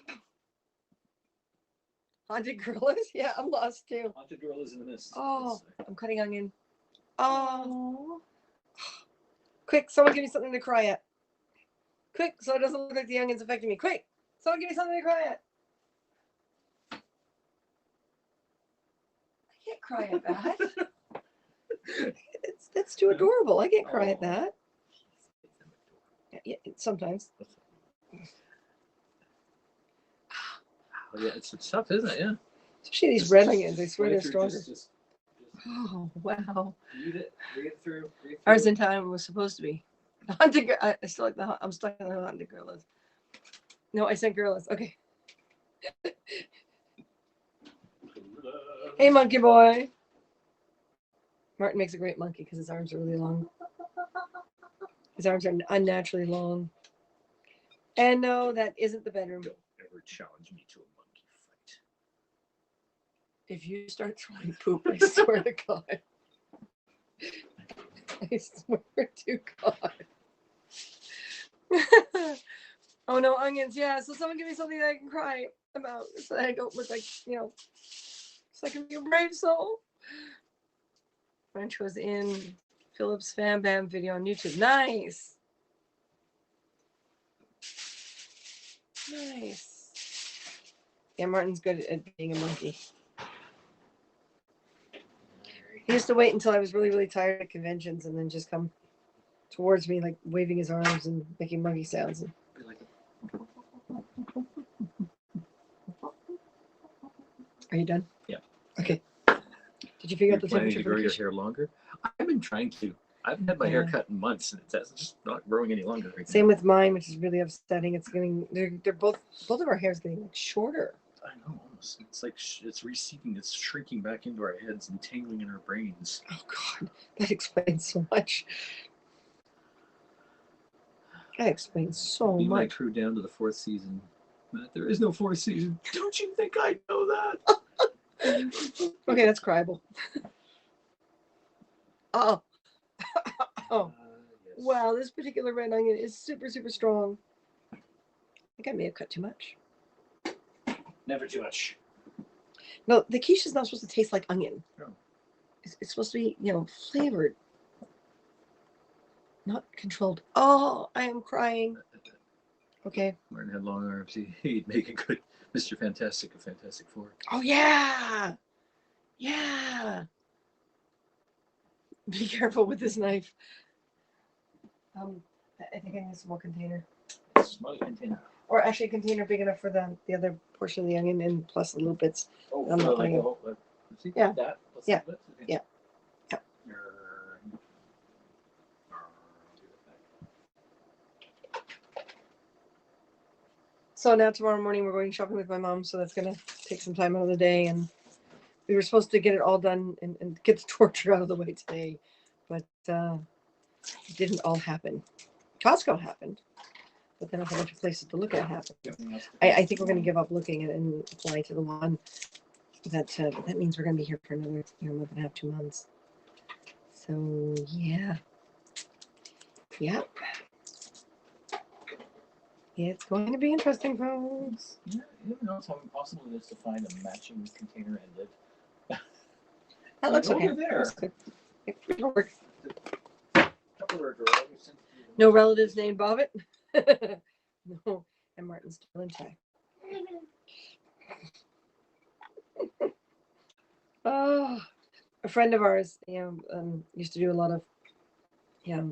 Haunted gorillas? Yeah, I'm lost too. Haunted gorillas in the mist. Oh, I'm cutting onion. Oh. Quick, someone give me something to cry at. Quick, so it doesn't look like the onion's affecting me. Quick, someone give me something to cry at. I can't cry at that. That's too adorable. I can't cry at that. Yeah, sometimes. Oh, yeah, it's tough, isn't it? Yeah. Especially these red onions. I swear they're stronger. Just Oh, wow. read it. Read it through. Ours in time was supposed to be. I still like I'm stuck in the haunted gorillas. No, I said gorillas. Okay. Hey, monkey boy. Martin makes a great monkey because his arms are really long. His arms are unnaturally long. And no, that isn't the bedroom. Don't ever challenge me to a monkey fight. If you start throwing poop, I swear to God. I swear to God. Oh no, onions. Yeah, so someone give me something that I can cry about so that I don't look like, so I can be a brave soul. French was in Philip's Fam Bam video on YouTube. Nice. Nice. Yeah, Martin's good at being a monkey. He used to wait until I was really, really tired at conventions and then just come towards me, like waving his arms and making monkey sounds. Are you done? Yeah. Okay. Did you figure out the temperature? To grow your hair longer? I've been trying to. I haven't had my hair cut in months, and it's just not growing any longer. Right Same now. with mine, which is really upsetting. It's getting they're both of our hairs getting like shorter. I know, almost. It's like it's receding. It's shrinking back into our heads and tangling in our brains. Oh God, that explains so much. That explains so Be my much. crew down to the 4th season. There is no 4th season. Don't you think I know that? Okay, that's cryable. Oh. Oh. Yes. Wow, this particular red onion is super, super strong. I think I may have cut too much. Never too much. No, the quiche is not supposed to taste like onion. No. It's supposed to be, flavored, not controlled. Oh, I am crying. Okay. Martin had long arms. He'd make a good Mr. Fantastic of Fantastic Four. Oh, yeah. Yeah. Be careful with this knife. I think I need a small container. Small container. Or actually a container big enough for the other portion of the onion and plus the little bits. Oh, I'm not putting it. See Yeah. that? Yeah. Yeah. Yeah. So now tomorrow morning we're going shopping with my mom, so that's gonna take some time out of the day, and we were supposed to get it all done and get the torture out of the way today, but it didn't all happen. Costco happened, but then a whole bunch of places to look at happened. I think we're going to give up looking and apply to the one that means we're going to be here for another month and a half, 2 months. So yeah, yep. It's going to be interesting, folks. Yeah, you ever notice how impossible it is to find a matching container and lid? That looks okay. Over there. It'll work. Tupperware drawer. No relatives named Bobbit. No, and Martin's still intact. Oh, a friend of ours, used to do a lot of,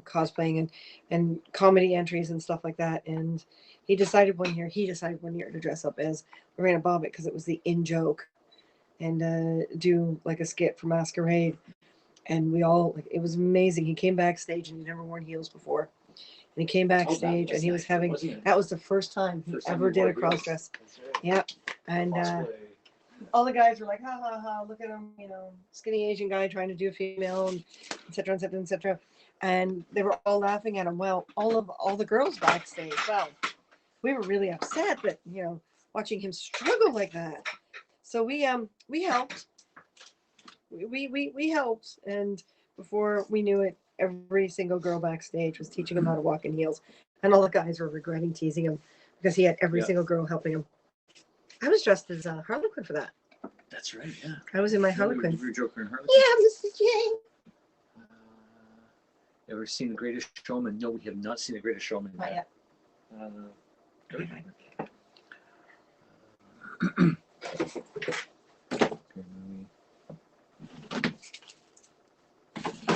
cosplaying and comedy entries and stuff like that. And he decided one year to dress up as Lorena Bobbitt because it was the in joke, and do like a skit for Masquerade. And we all it was amazing. He came backstage and he'd never worn heels before. And he came backstage and he was having that was the first time he ever did a cross dress. Right. Yeah. And all the guys were like, ha ha ha, look at him, skinny Asian guy trying to do a female, and et cetera, et cetera, et cetera. And they were all laughing at him. Well, all the girls backstage, well, we were really upset that, watching him struggle like that. So we helped. We helped, and before we knew it, every single girl backstage was teaching him how to walk in heels, and all the guys were regretting teasing him because he had every single girl helping him. I was dressed as Harlequin for that. That's right, yeah. I was in my Harlequin. You were Joker and Harlequin? Yeah, Mr. J. Ever seen The Greatest Showman? No, we have not seen The Greatest Showman yet. Not yet.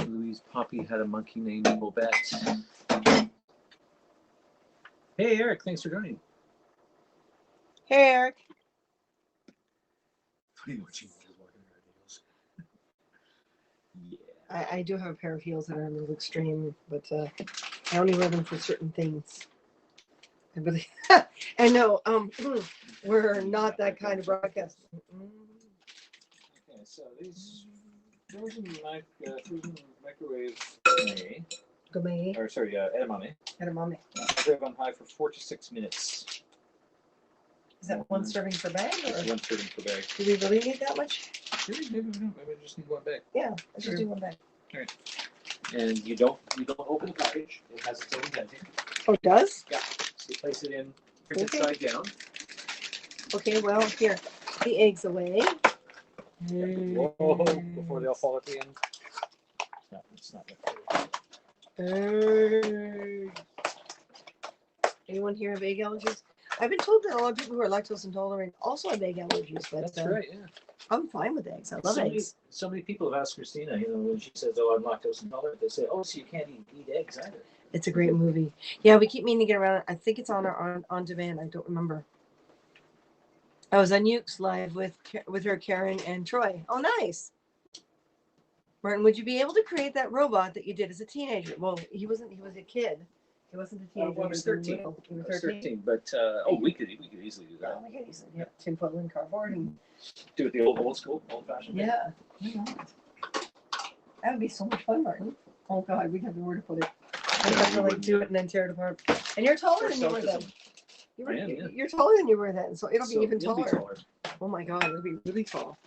Louise Poppy had a monkey named Bobette. Hey, Eric, thanks for joining. Hey, Eric. Funny watching you walking around heels. Yeah. I do have a pair of heels that are a little extreme, but I only wear them for certain things. I really, I know. We're not that kind of broadcast. Okay, so these frozen microwave gourmet. Or sorry, edamame. Edamame. Microwave on high for 4 to 6 minutes. Is that one serving per bag? Or? It's one serving per bag. Do we really need that much? Maybe we don't. Maybe I just need one bag. Yeah, let's just do one bag. All right. And you don't open the package. It has its own venting. Oh, it does? Yeah. So you place it in side down. Okay, well, here. The eggs away. Whoa, before they all fall at the end. No, it's not that. Anyone here have egg allergies? I've been told that a lot of people who are lactose intolerant also have egg allergies, but that's right, yeah. I'm fine with eggs. I love eggs. So many people have asked Christina, when she says, "Oh, I'm lactose intolerant," they say, "Oh, so you can't eat eggs either." It's a great movie. Yeah, we keep meaning to get around. I think it's on demand. I don't remember. I was on Ukes live with her, Karen, and Troy. Oh, nice. Martin, would you be able to create that robot that you did as a teenager? Well, he wasn't. He was a kid. He wasn't a teenager. Well, I was 13. He was 13. But we could easily do that. Oh, we could easily. Yeah, tinfoil and cardboard and do it the old school, old fashioned. Yeah. That would be so much fun, Martin. Oh God, we'd have nowhere to put it. We'd have to do it and then tear it apart. And you're taller than you were then. You're taller than you were then, so it'll be even taller. Oh my God, it'll be really tall.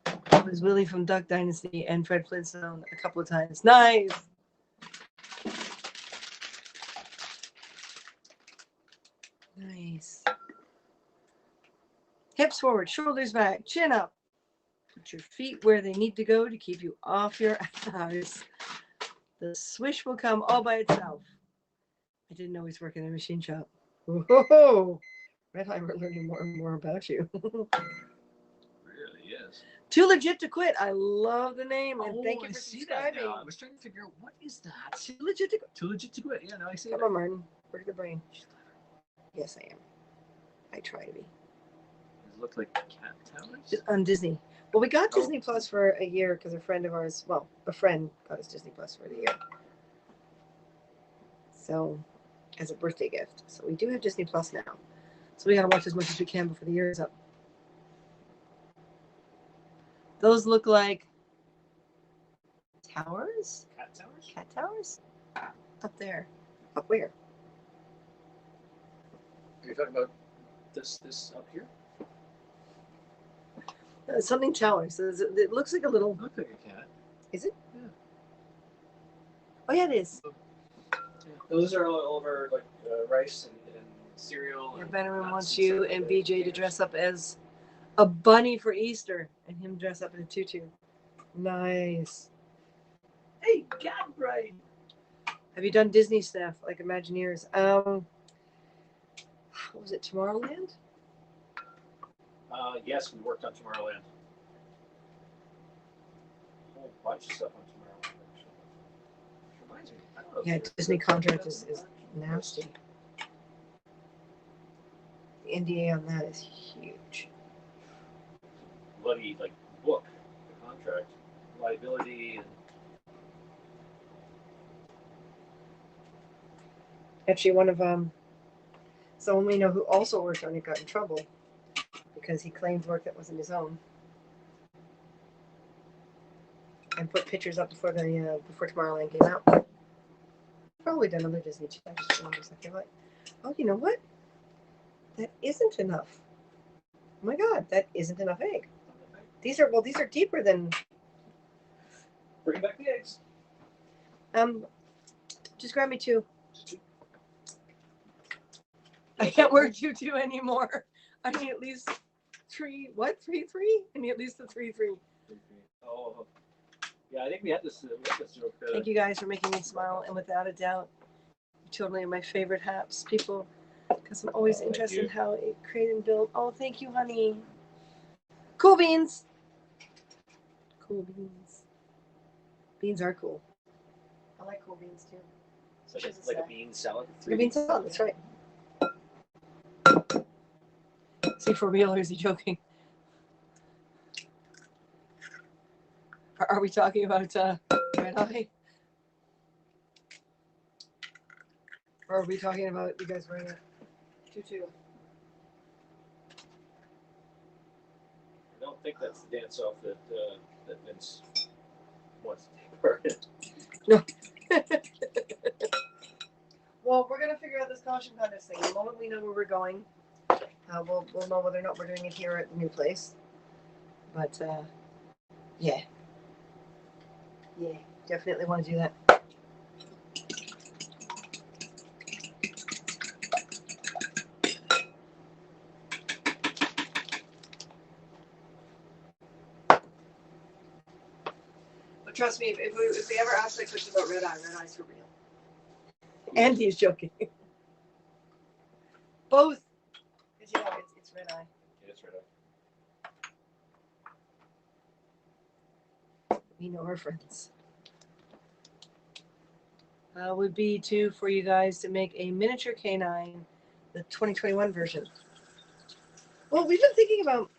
It was Willie from Duck Dynasty and Fred Flintstone a couple of times. Nice. Nice. Hips forward, shoulders back, chin up. Put your feet where they need to go to keep you off your ass. The swish will come all by itself. I didn't always work in a machine shop. Whoa! Redheimer learning more and more about you. Really is. Too legit to quit. I love the name and thank you I for see that subscribing. now. I was trying to figure out what is that. Too legit to quit. Too legit to quit. Yeah, now I see Come it. on, Martin. Work the brain. Yes, I am. I try to be. Does it look like cat towers? Just on Disney. Well, we got Oh. Disney Plus for a year because a friend of ours, well, a friend got us Disney Plus for the year. So, as a birthday gift. So we do have Disney Plus now. So we got to watch as much as we can before the year is up. Those look like towers? Cat towers? Cat towers? Up there. Up where? Are you talking about this up here? Something towers. So it looks like a little. It looks like a cat. Is it? Yeah. Oh, yeah, it is. Yeah. Those are all over like rice and cereal. Yeah, and Benjamin nuts wants and you stuff and like BJ to that. dress up as a bunny for Easter and him dress up in a tutu. Nice. Hey, cat brain. Have you done Disney stuff like Imagineers? What was it, Tomorrowland? Yes, we worked on Tomorrowland. A whole bunch of stuff on Tomorrowland, actually. Which reminds me, I don't know if Yeah, you're- Disney contract is nasty. The NDA on that is huge. Bloody like book, the contract, liability, and Actually, one of someone we know who also worked on it got in trouble because he claimed work that wasn't his own and put pictures up before Tomorrowland came out. Probably done other Disney chapters. I feel like, oh, you know what? That isn't enough. Oh my God, that isn't enough egg. These are deeper than. bring back the eggs. Just grab me two. I can't wear tutu anymore. I need at least three. What? Three? I need at least the three. Oh, yeah. I think we had this joke. Thank you guys for making me smile, and without a doubt, you're totally my favorite Happs people, because I'm always interested in how it created and built. Oh, thank you, honey. Cool beans. Cool beans. Beans are cool. I like cool beans too. It's like a bean salad. A bean salad. That's right. See, for real, or is he joking? Are we talking about Red Eye? Or are we talking about you guys wearing a tutu? I don't think that's the dance off that Vince wants to take part in. No. Well, we're gonna figure out this caution contest thing. The moment we know where we're going, we'll know whether or not we're doing it here at the new place. But yeah, definitely want to do that. But trust me, if we ever ask that question about Red Eye's for real. And he's joking. Both. Because it's Red Eye. Yeah, it's Red Eye. We know our friends. Would be for you guys to make a miniature canine, the 2021 version. Well, we've been thinking about,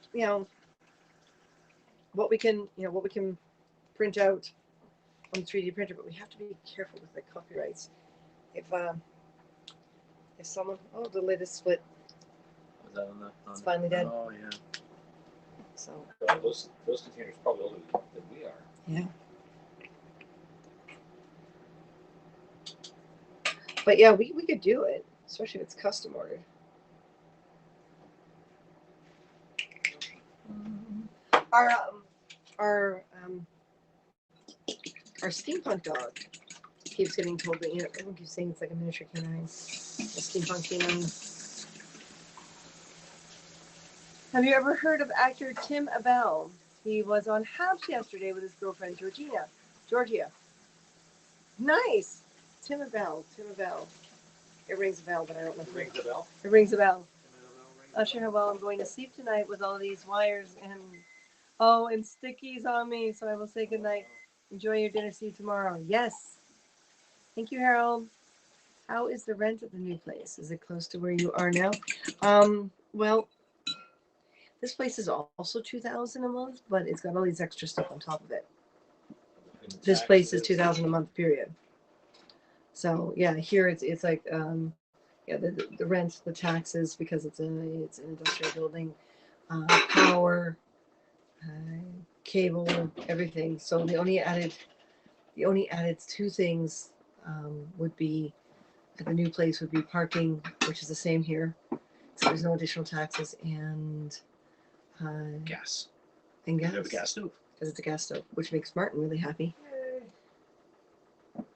what we can print out on the 3D printer, but we have to be careful with the copyrights. If someone, the lid is split. Was that on It's finally dead. Oh yeah. So those containers are probably older than we are. yeah. But yeah, we could do it, especially if it's custom ordered. Our steampunk dog keeps getting told that everyone keeps saying it's like a miniature canine, a steampunk canine. Have you ever heard of actor Tim Abell? He was on Happs yesterday with his girlfriend Georgia. Nice. Tim Abell. Tim Abell. It rings a bell, but I don't know. It rings a bell. It rings a bell. Not sure how well I'm going to sleep tonight with all these wires and stickies on me. So I will say goodnight. Enjoy your dinner. See you tomorrow. Yes. Thank you, Harold. How is the rent at the new place? Is it close to where you are now? Well, this place is also $2,000 a month, but it's got all these extra stuff on top of it. This place is $2,000 a month, period. So yeah, here it's like the rent, the taxes, because it's an industrial building, power, cable, everything. So the only added two things would be at the new place would be parking, which is the same here. So there's no additional taxes, and Gas. And gas. You have a gas stove. Because it's a gas stove, which makes Martin really happy.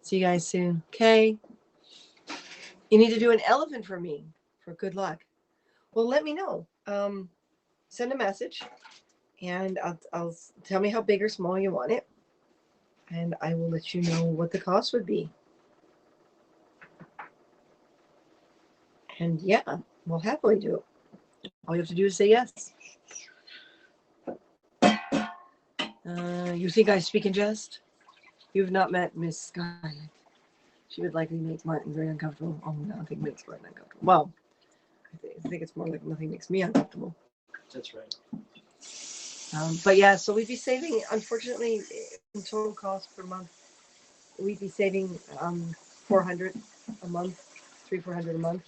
See you guys soon. Okay. You need to do an elephant for me for good luck. Well, let me know. Send a message, and I'll tell me how big or small you want it, and I will let you know what the cost would be. And yeah, we'll happily do it. All you have to do is say yes. You think I speak in jest? You've not met Miss Scarlet. She would likely make Martin very uncomfortable. Oh, nothing makes Martin uncomfortable. Well, I think it's more like nothing makes me uncomfortable. That's right. But yeah, so we'd be saving, unfortunately, in total cost per month, we'd be saving $400 a month, $300-400 a month.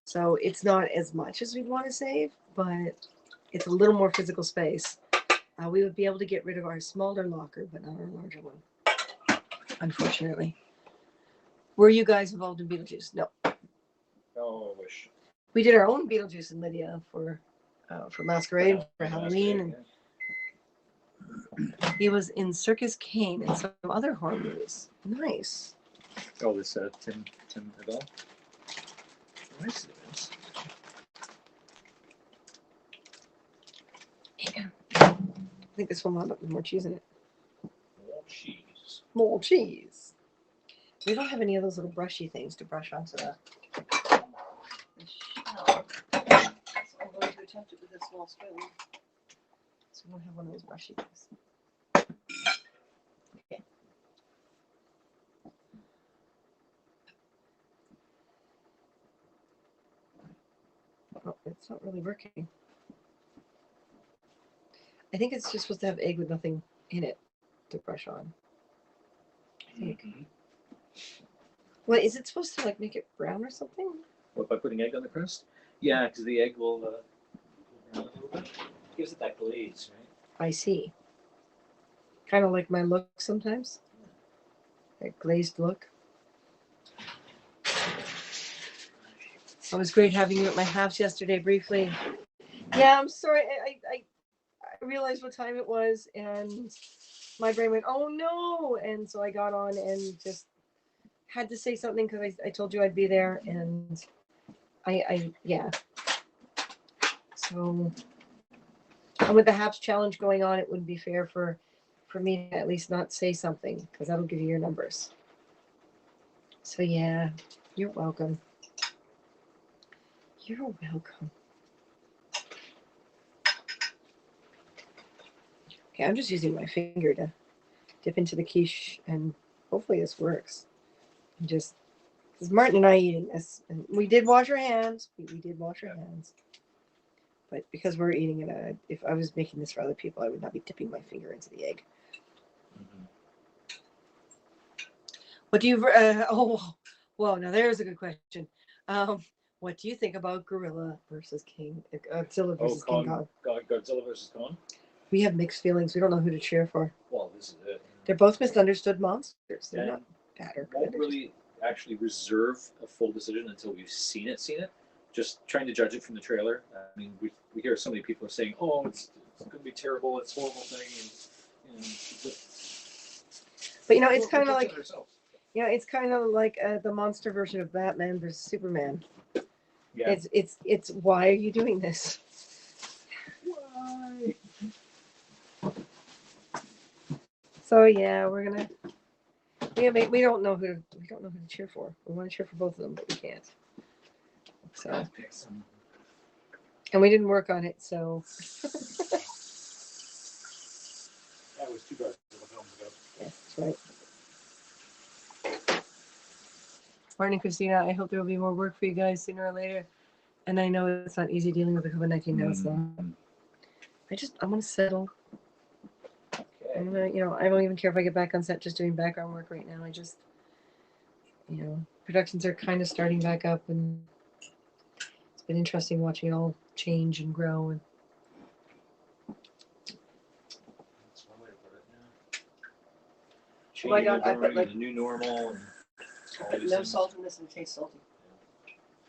So it's not as much as we'd want to save, but it's a little more physical space. We would be able to get rid of our smaller locker, but not our larger one, unfortunately. Were you guys involved in Beetlejuice? No. Oh, I wish. We did our own Beetlejuice in Lydia for Masquerade, for Halloween. And he was in Circus Kane and some other horror movies. Nice. Oh, this Tim Abell. Nice it is. Yeah. I think this one will have more cheese in it. More cheese. More cheese. We don't have any of those little brushy things to brush onto the shell. So I'm going to attempt it with a small spoon. So we don't have one of those brushy things. Okay. Oh, it's not really working. I think it's just supposed to have egg with nothing in it to brush on. I think. Mm-hmm. Well, is it supposed to like make it brown or something? What, by putting egg on the crust? Yeah, because the egg will brown a little bit. Gives it that glaze, right? I see. Kind of like my look sometimes. That glazed look. It was great having you at my house yesterday briefly. Yeah, I'm sorry. I realized what time it was, and my brain went, oh no. And so I got on and just had to say something because I told you I'd be there, and yeah. So, and with the Happs challenge going on, it wouldn't be fair for me to at least not say something, because that'll give you your numbers. So yeah, you're welcome. You're welcome. Okay, I'm just using my finger to dip into the quiche, and hopefully this works. And just, because Martin and I eating this, and we did wash our hands. We did wash our hands. But because we're eating it, if I was making this for other people, I would not be dipping my finger into the egg. Mm-hmm. What do you? Well, now there's a good question. What do you think about Godzilla versus King Godzilla versus King Kong? Godzilla versus Kong. We have mixed feelings. We don't know who to cheer for. Well, this is it. They're both misunderstood monsters. They're not bad or good. Won't really actually reserve a full decision until we've seen it. Just trying to judge it from the trailer. I mean, we hear so many people are saying, "Oh, it's going to be terrible. It's a horrible thing." And but it's kind of like it's kind of like the monster version of Batman versus Superman. Yeah. It's why are you doing this? Hi. So yeah, we don't know who to cheer for. We want to cheer for both of them, but we can't. So Pick some. and we didn't work on it, so That was 2 films ago. yes, that's right. Morning, Christina. I hope there will be more work for you guys sooner or later. And I know it's not easy dealing with the COVID-19 now. It's not. I want to settle. Okay. I don't even care if I get back on set just doing background work right now. Productions are kind of starting back up, and it's been interesting watching it all change and grow. And That's one way to put it. Oh my Yeah. God, I put, like, the new normal. And all but these no things. salt in this and it tastes salty.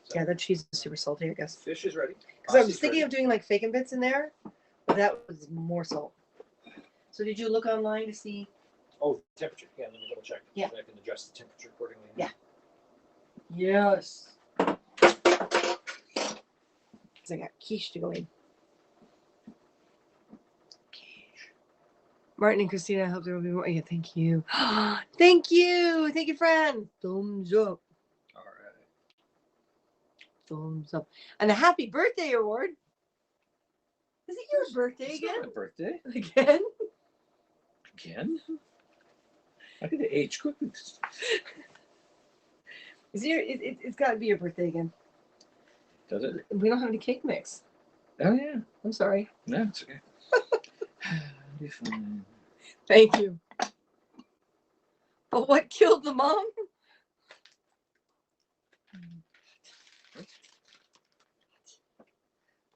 So, Yeah, that cheese is super salty, I guess. fish is ready. Because I was thinking of doing like bacon bits in there, but that was more salt. So did you look online to see? Oh, temperature. Yeah, let me double check. Yeah. So I can adjust the temperature accordingly. Yeah. Yes. Because I got quiche to go in. Quiche. Martin and Christina, I hope there will be more. Yeah, thank you. Thank you. Thank you, friend. Thumbs up. All right. Thumbs up. And a happy birthday award. Is it your birthday It's again? not my birthday. Again? Again? I did the age quickly. It's got to be your birthday again. Does it? We don't have any cake mix. Oh, yeah. I'm sorry. No, it's okay. Be fine. Thank you. But what killed the mom?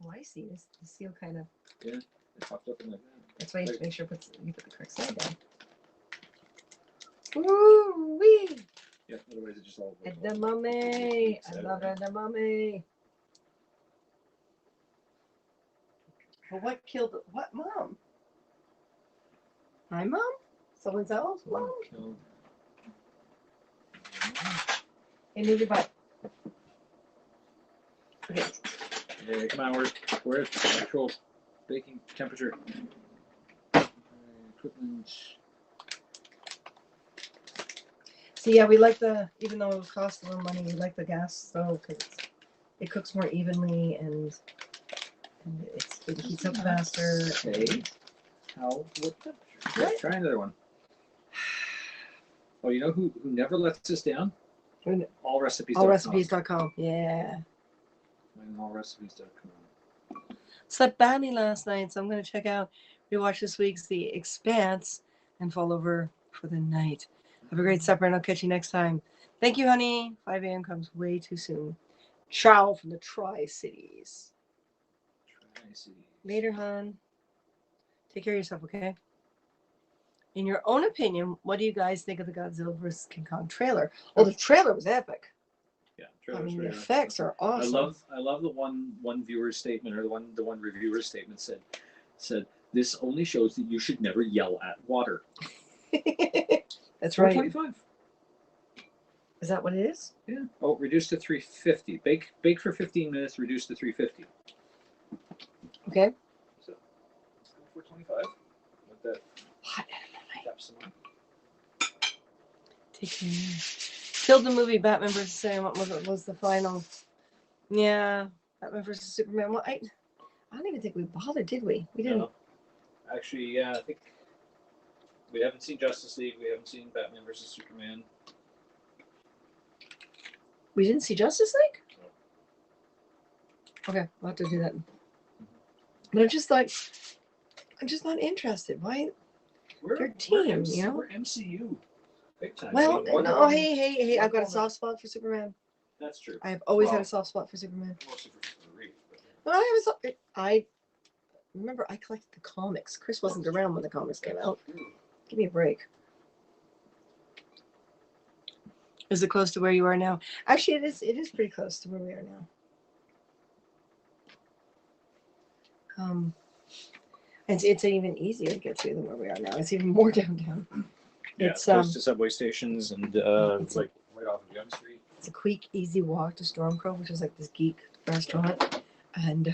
Oh, I see. The seal kind of. Yeah, it popped up in like that. That's why you have to make sure you put the correct side down. Woo wee! Yeah, otherwise it just all. Edamame. I love edamame. But what killed what mom? My mom? Someone else? Mom? Killed. Hey, move your butt. Okay. Yeah, come on, we're at actual baking temperature. Equipment. See, yeah, we like even though it costs a little money, we like the gas stove because it cooks more evenly and it heats up faster. Okay. What temperature? What? Try another one. Oh, you know who never lets us down? Allrecipes.com. Allrecipes.com. Yeah. Allrecipes.com. Slept badly last night, so I'm going to rewatch this week's The Expanse and fall over for the night. Have a great supper, and I'll catch you next time. Thank you, honey. 5 a.m. comes way too soon. Ciao from the Tri-Cities. Later, hon. Take care of yourself, okay? In your own opinion, what do you guys think of the Godzilla vs. King Kong trailer? Well, the trailer was epic. Yeah, the effects are awesome. I love the one viewer's statement, or the one reviewer's statement said this only shows that you should never yell at water. That's right. 425. Is that what it is? Yeah. Oh, reduced to 350. Bake for 15 minutes. Reduced to 350. Okay. So 425. With that. Hot. Take care. Killed the movie Batman vs. Superman. What was the final? Yeah, Batman vs. Superman. Well, I don't even think we bothered, did we? We didn't. No. Actually, yeah, I think we haven't seen Justice League. We haven't seen Batman vs. Superman. We didn't see Justice League? No. Okay, we'll have to do that. But I'm just not interested. Why? Your team, you know? We're MCU. Big time. Well, no, hey, I've got a soft spot for Superman. That's true. I have always had a soft spot for Superman. Mostly for Reeve. But I remember I collected the comics. Chris wasn't around when the comics came out. Give me a break. Is it close to where you are now? Actually, it is pretty close to where we are now. It's even easier to get to than where we are now. It's even more downtown. Yeah, It's close to subway stations and like right off of Young Street. It's a quick, easy walk to Stormcrow, which is like this geek restaurant, and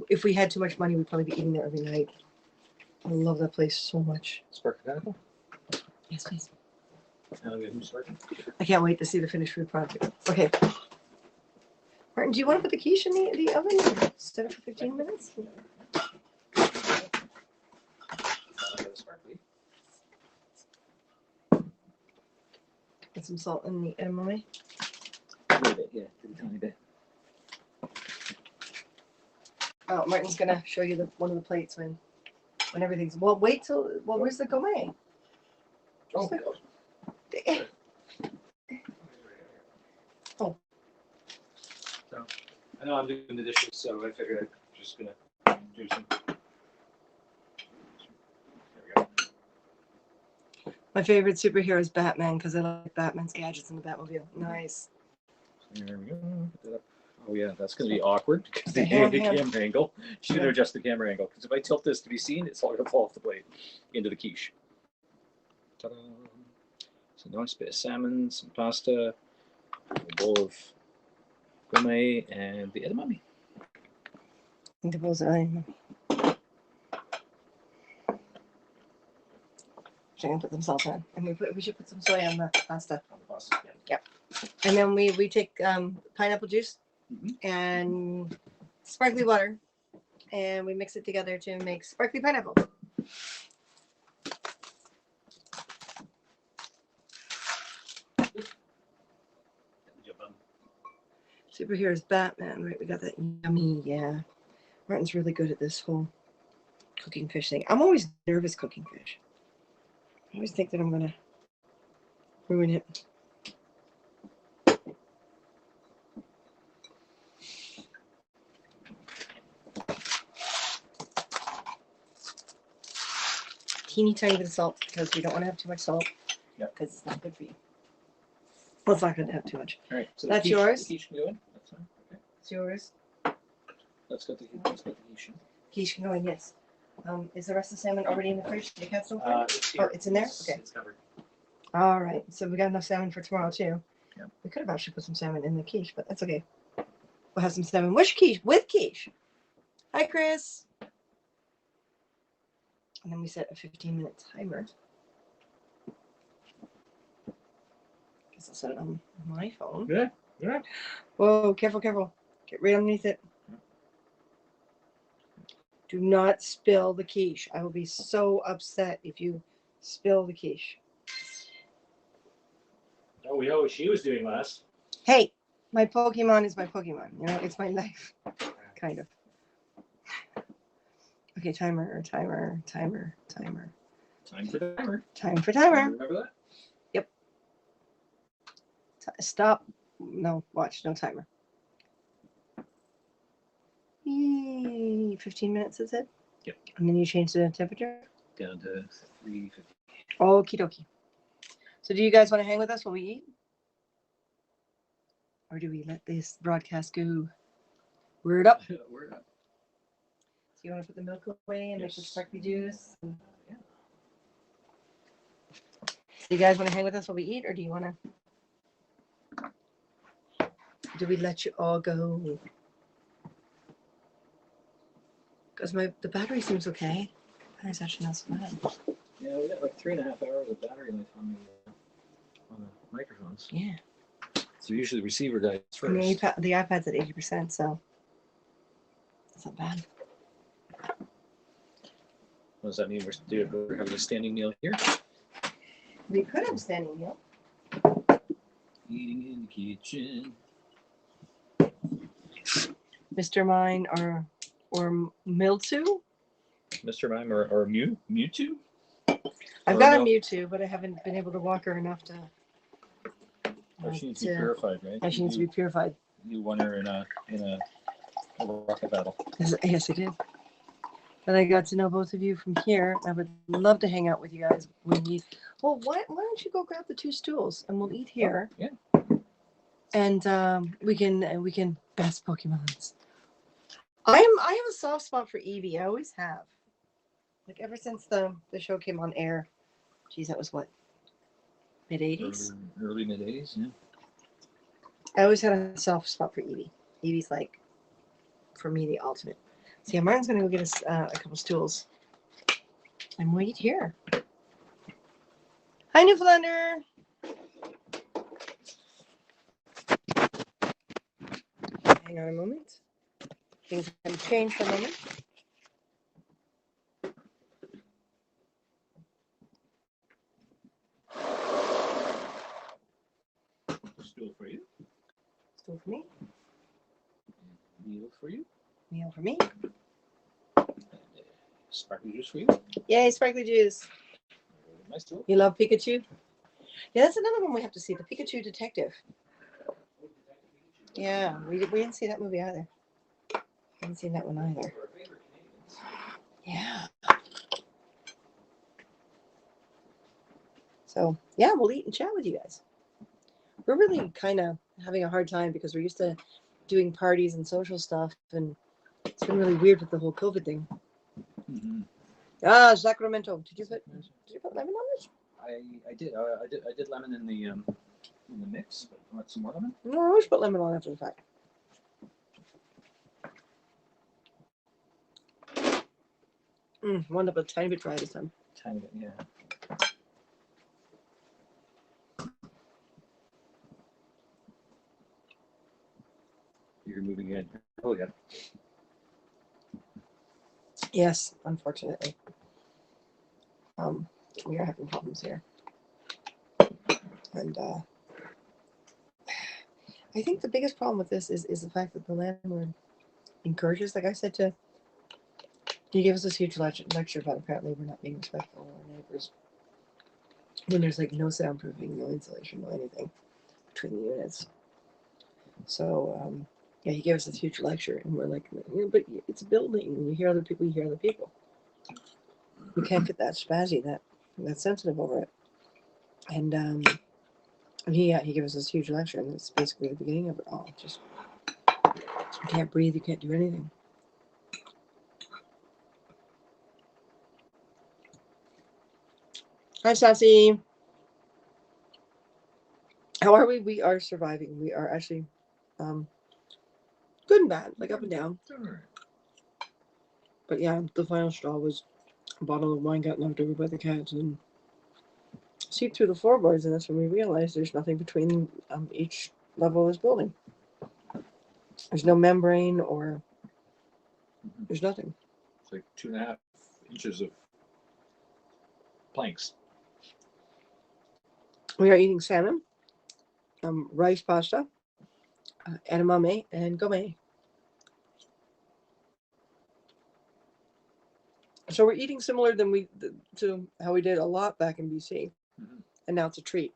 If we had too much money, we'd probably be eating there every night. I love that place so much. Spark Botanical? Yes, please. Who's working? I can't wait to see the finished food project. Okay. Martin, do you want to put the quiche in the oven? Set it for 15 minutes? Get some salt in the edamame. A little bit, yeah, a tiny bit. Oh, Martin's gonna show you one of the plates when everything's. Well, wait till. Well, where's the gourmet? Oh, Oh. So, I know I'm doing the dishes, so I figured I'm just gonna do some. There we go. My favorite superhero is Batman because I like Batman's gadgets in the Batmobile. Nice. There we go. Put that up. Oh yeah, that's gonna be awkward because the Ham. camera angle. She's gonna Yeah. adjust the camera angle because if I tilt this to be seen, it's all gonna fall off the plate into the quiche. Ta-da! So a nice bit of salmon, some pasta, a bowl of gourmet, and the edamame. The bullseye. Should I put some salt on? And we should put some soy on the pasta. On the pasta, yeah. And then we take pineapple juice Mhm. and sparkly water, and we mix it together to make sparkly pineapple. Superheroes Batman, right? We got that yummy, yeah. Martin's really good at this whole cooking fish thing. I'm always nervous cooking fish. I always think that I'm gonna ruin it. Teeny tiny bit of salt because we don't want to have too much salt. Yep. Because it's not good for you. Well, it's not good to have too much. All right, so That's the yours? quiche can go in. That's fine. Okay. It's yours. Let's get the quiche in. Quiche can go in, yes. Is the rest of the salmon already in the fridge? Did you have some? It's here. Oh, it's in there? Okay. It's covered. All right. So we got enough salmon for tomorrow too. Yep. We could have actually put some salmon in the quiche, but that's okay. We'll have some salmon with quiche. Hi, Chris. And then we set a 15-minute timer. Guess I'll set it on my phone. Yeah. Yeah. Whoa, careful. Get right underneath it. Do not spill the quiche. I will be so upset if you spill the quiche. Oh, we know what she was doing last. Hey, my Pokemon is my Pokemon. You know, it's my life. Kind of. Okay, timer. Time for timer. Time for timer. Remember that? Yep. Stop. No, watch. No timer. 15 minutes, is it? Yep. And then you change the temperature? Down to 350. Okie dokie. So do you guys want to hang with us while we eat? Or do we let this broadcast go? Word up. Word up. So you want to put the milk away and make the Yes. sparkly juice? Yeah. Do you guys want to hang with us while we eat, or do you want to? Do we let you all go? Because the battery seems okay. Battery's actually not so bad. Yeah, we got like 3.5 hours of battery life on the microphones. Yeah. So usually the receiver dies And first. the iPad's at 80%, so that's not bad. What does that mean? We're having a standing meal here? We could have standing meal. Eating in the kitchen. Mr. Mine or Miltu. Mr. Mime or Mewtwo? I've Or got a no. Mewtwo, but I haven't been able to walk her enough to. She needs to be purified, right? She needs to be purified. You won her in a rocket battle. Yes, I did. But I got to know both of you from here. I would love to hang out with you guys when you. Well, why don't you go grab the 2 stools and we'll eat here. Yeah. And we can best Pokemons. I have a soft spot for Eevee. I always have. Like ever since the show came on air. Geez, that was what? Mid-80s? Early mid-80s, yeah. I always had a soft spot for Eevee. Eevee's like, for me, the ultimate. See, Martin's gonna go get us a couple stools and wait here. Hi, Newfoundlander. Hang on a moment. Things have changed for a moment. Stool for you. Stool for me. Meal for you. Meal for me. Sparkling juice for you. Yay, sparkly juice. My stool. You love Pikachu? Yeah, that's another one we have to see. The Pikachu Detective. Yeah, we didn't see that movie either. Haven't seen that one either. Yeah. So, yeah, we'll eat and chat with you guys. We're really kind of having a hard time because we're used to doing parties and social stuff, and it's been really weird with the whole COVID thing. Mm-hmm. Ah, Sacramento. Did you put lemon on this? I did lemon in the mix. But you want some more lemon? No, I always put lemon on after the fact. Wound up a tiny bit dry this time. Tiny bit, yeah. You're moving in. Oh yeah. Yes, unfortunately. We are having problems here. And I think the biggest problem with this is the fact that the landlord encourages, like I said, he gave us this huge lecture about apparently we're not being respectful of our neighbors. When there's like no soundproofing, no insulation, no anything between the units. So, yeah, he gave us this huge lecture, and we're like, yeah, but it's a building. When you hear other people, you hear other people. You can't get that spazzy, that sensitive over it. And he gave us this huge lecture, and it's basically the beginning of it all. Just you can't breathe, you can't do anything. Hi, Sassy. How are we? We are surviving. We are actually good and bad, like up and down. But yeah, the final straw was a bottle of wine got knocked over by the cats and seeped through the floorboards, and that's when we realized there's nothing between each level of this building. There's no membrane or there's nothing. It's like 2.5 inches of planks. We are eating salmon, rice pasta, edamame, and gourmet. So we're eating similar to how we did a lot back in BC, and now it's a treat.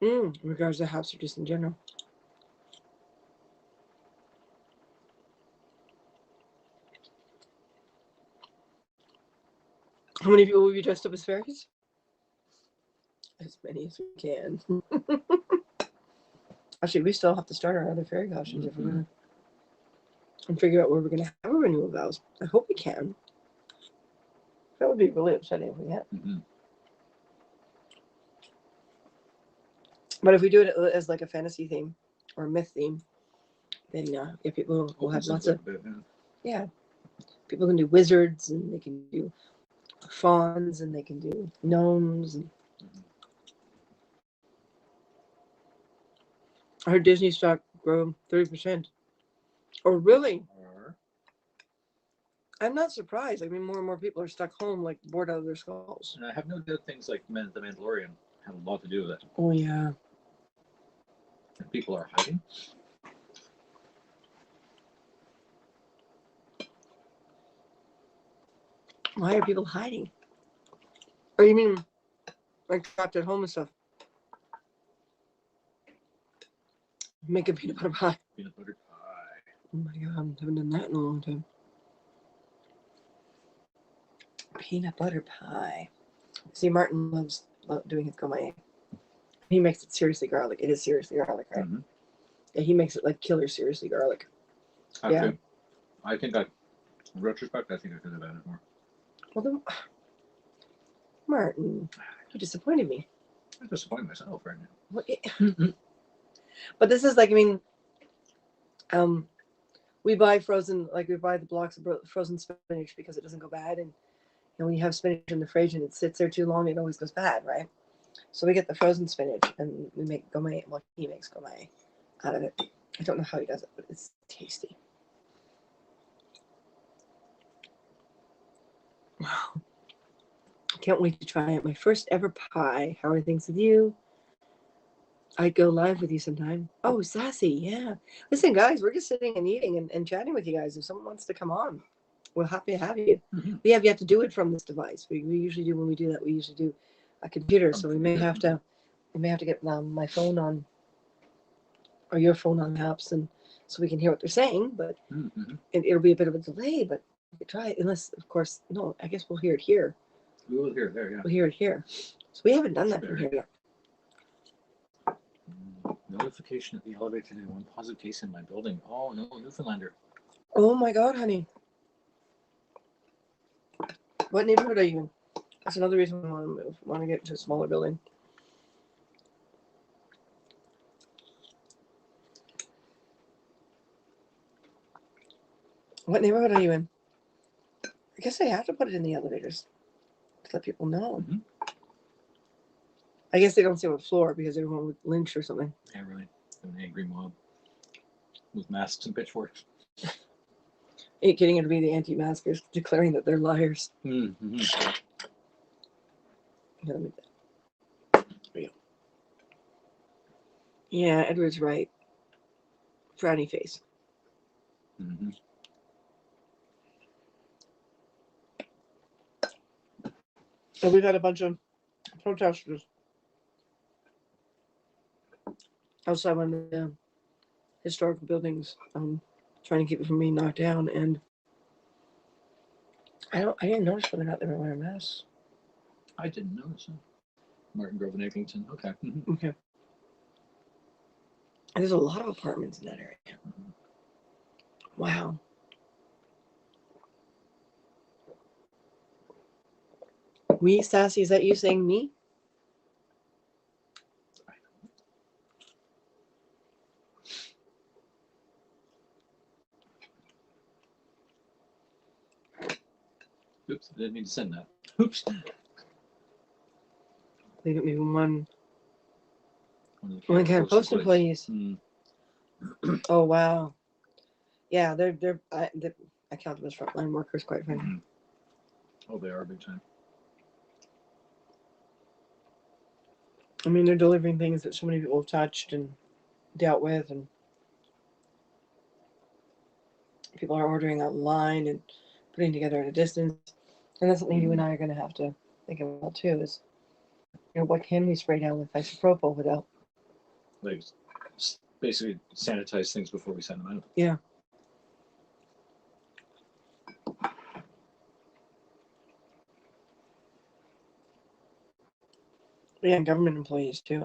In regards to Happs or just in general. How many people will be dressed up as fairies? As many as we can. Actually, we still have to start our other fairy costumes if we're gonna and figure out where we're gonna have our renewal vows. I hope we can. That would be really upsetting if we had. But if we do it as like a fantasy theme or a myth theme, then yeah, people will have lots of people can do wizards and they can do fawns and they can do gnomes and I heard Disney stock grow 30%. Oh, really? I'm not surprised. I mean, more and more people are stuck home, like bored out of their skulls. And I have no doubt things like The Mandalorian have a lot to do with it. Oh yeah. And people are hiding. Why are people hiding? Or you mean like trapped at home and stuff? Make a peanut butter pie. Peanut butter pie. Oh my god, I haven't done that in a long time. Peanut butter pie. See, Martin loves doing his gourmet. He makes it seriously garlic. It is seriously garlic, right? Yeah, he makes it like killer seriously garlic. Actually, I think in retrospect, I think I could have added more. Well, then, Martin, you disappointed me. I disappointed myself right now. What, but this is like, I mean, We buy frozen, like we buy the blocks of frozen spinach because it doesn't go bad. And when you have spinach in the fridge and it sits there too long, it always goes bad, right? So we get the frozen spinach and we make gourmet. Well, he makes gourmet out of it. I don't know how he does it, but it's tasty. Wow. Can't wait to try it. My first ever pie. How are things with you? I'd go live with you sometime. Oh, Sassy, yeah. Listen, guys, we're just sitting and eating and chatting with you guys. If someone wants to come on, we're happy to have you. Mm-hmm. We have yet to do it from this device. We usually do when we do that. We usually do a computer, so we may have to get my phone on or your phone on Happs, and so we can hear what they're saying. But it'll be a bit of a delay. But we could try it, unless, of course, no. I guess we'll hear it here. We will hear it there, yeah. We'll hear it here. So we haven't done that from here yet. Notification at the elevator today. One positive case in my building. Oh no, Newfoundlander. Oh my God, honey. What neighborhood are you in? That's another reason we want to move. We want to get to a smaller building. What neighborhood are you in? I guess they have to put it in the elevators to let people know. Mm-hmm. I guess they don't say what floor because everyone would lynch or something. Yeah, really. An angry mob with masks and pitchforks. Getting it to be the anti-maskers, declaring that they're liars. Mm-hmm. There we go. Yeah, Edward's right. Frowny face. Mm-hmm. So we've had a bunch of protesters outside one of the historical buildings, trying to keep it from being knocked down. And I didn't notice whether or not they were wearing masks. I didn't notice it. Martin Grove and Eglinton. Okay. Mm-hmm. Okay. And there's a lot of apartments in that area. Mm-hmm. Wow. We, Sassy, is that you saying me? Oops, I didn't mean to send that. Oops. They got me one One kind of post employees. Mm. Oh wow. Yeah, I count them as frontline workers, quite frankly. Mm-hmm. Oh, they are big time. I mean, they're delivering things that so many people have touched and dealt with, and people are ordering online and putting together at a distance. And that's something you and I are going to have to think about too. Is what can we spray down with isopropyl without? Like, basically sanitize things before we send them out. Yeah. Yeah, government employees too.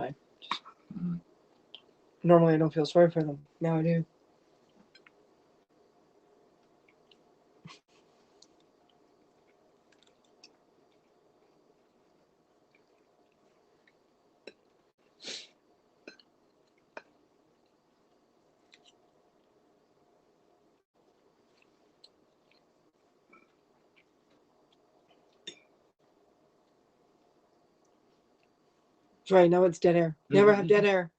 Normally I don't feel sorry for them. Now I do. That's right. Now it's dead air. Never have dead air.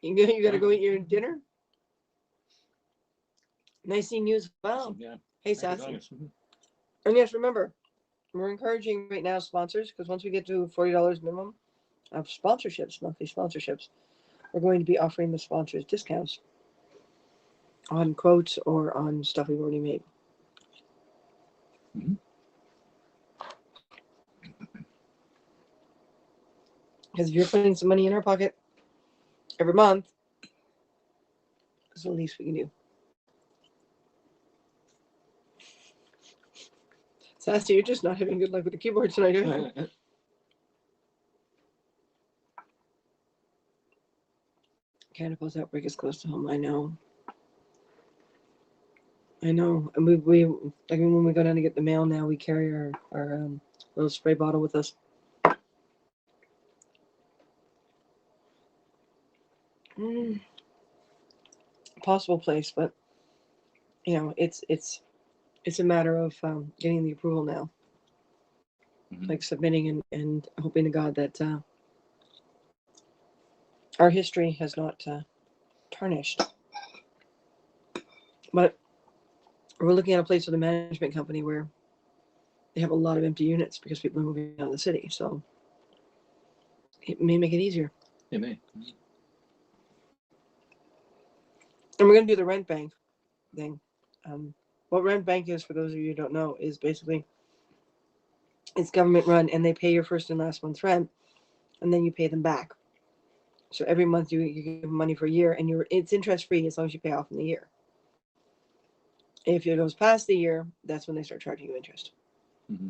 You gotta go eat your dinner. Nice seeing you as well. Yeah. Hey, Sassy. And yes, remember, we're encouraging right now sponsors, because once we get to $40 minimum of sponsorships, monthly sponsorships, we're going to be offering the sponsors discounts on quotes or on stuff we've already made. Mm-hmm. Because if you're putting some money in our pocket every month, it's the least we can do. Sassy, you're just not having good luck with the keyboard tonight, are you? Cannibals outbreak is close to home. I know. And we like when we go down to get the mail now, we carry our little spray bottle with us. possible place, but it's a matter of getting the approval now, like submitting and hoping to God that our history has not tarnished. But we're looking at a place with a management company where they have a lot of empty units because people are moving out of the city, so it may make it easier. It may. And we're going to do the rent bank thing. What rent bank is, for those of you who don't know, is basically it's government run, and they pay your first and last month's rent, and then you pay them back. So every month you give them money for a year, and it's interest free as long as you pay off in the year. If it goes past the year, that's when they start charging you interest. Mm-hmm.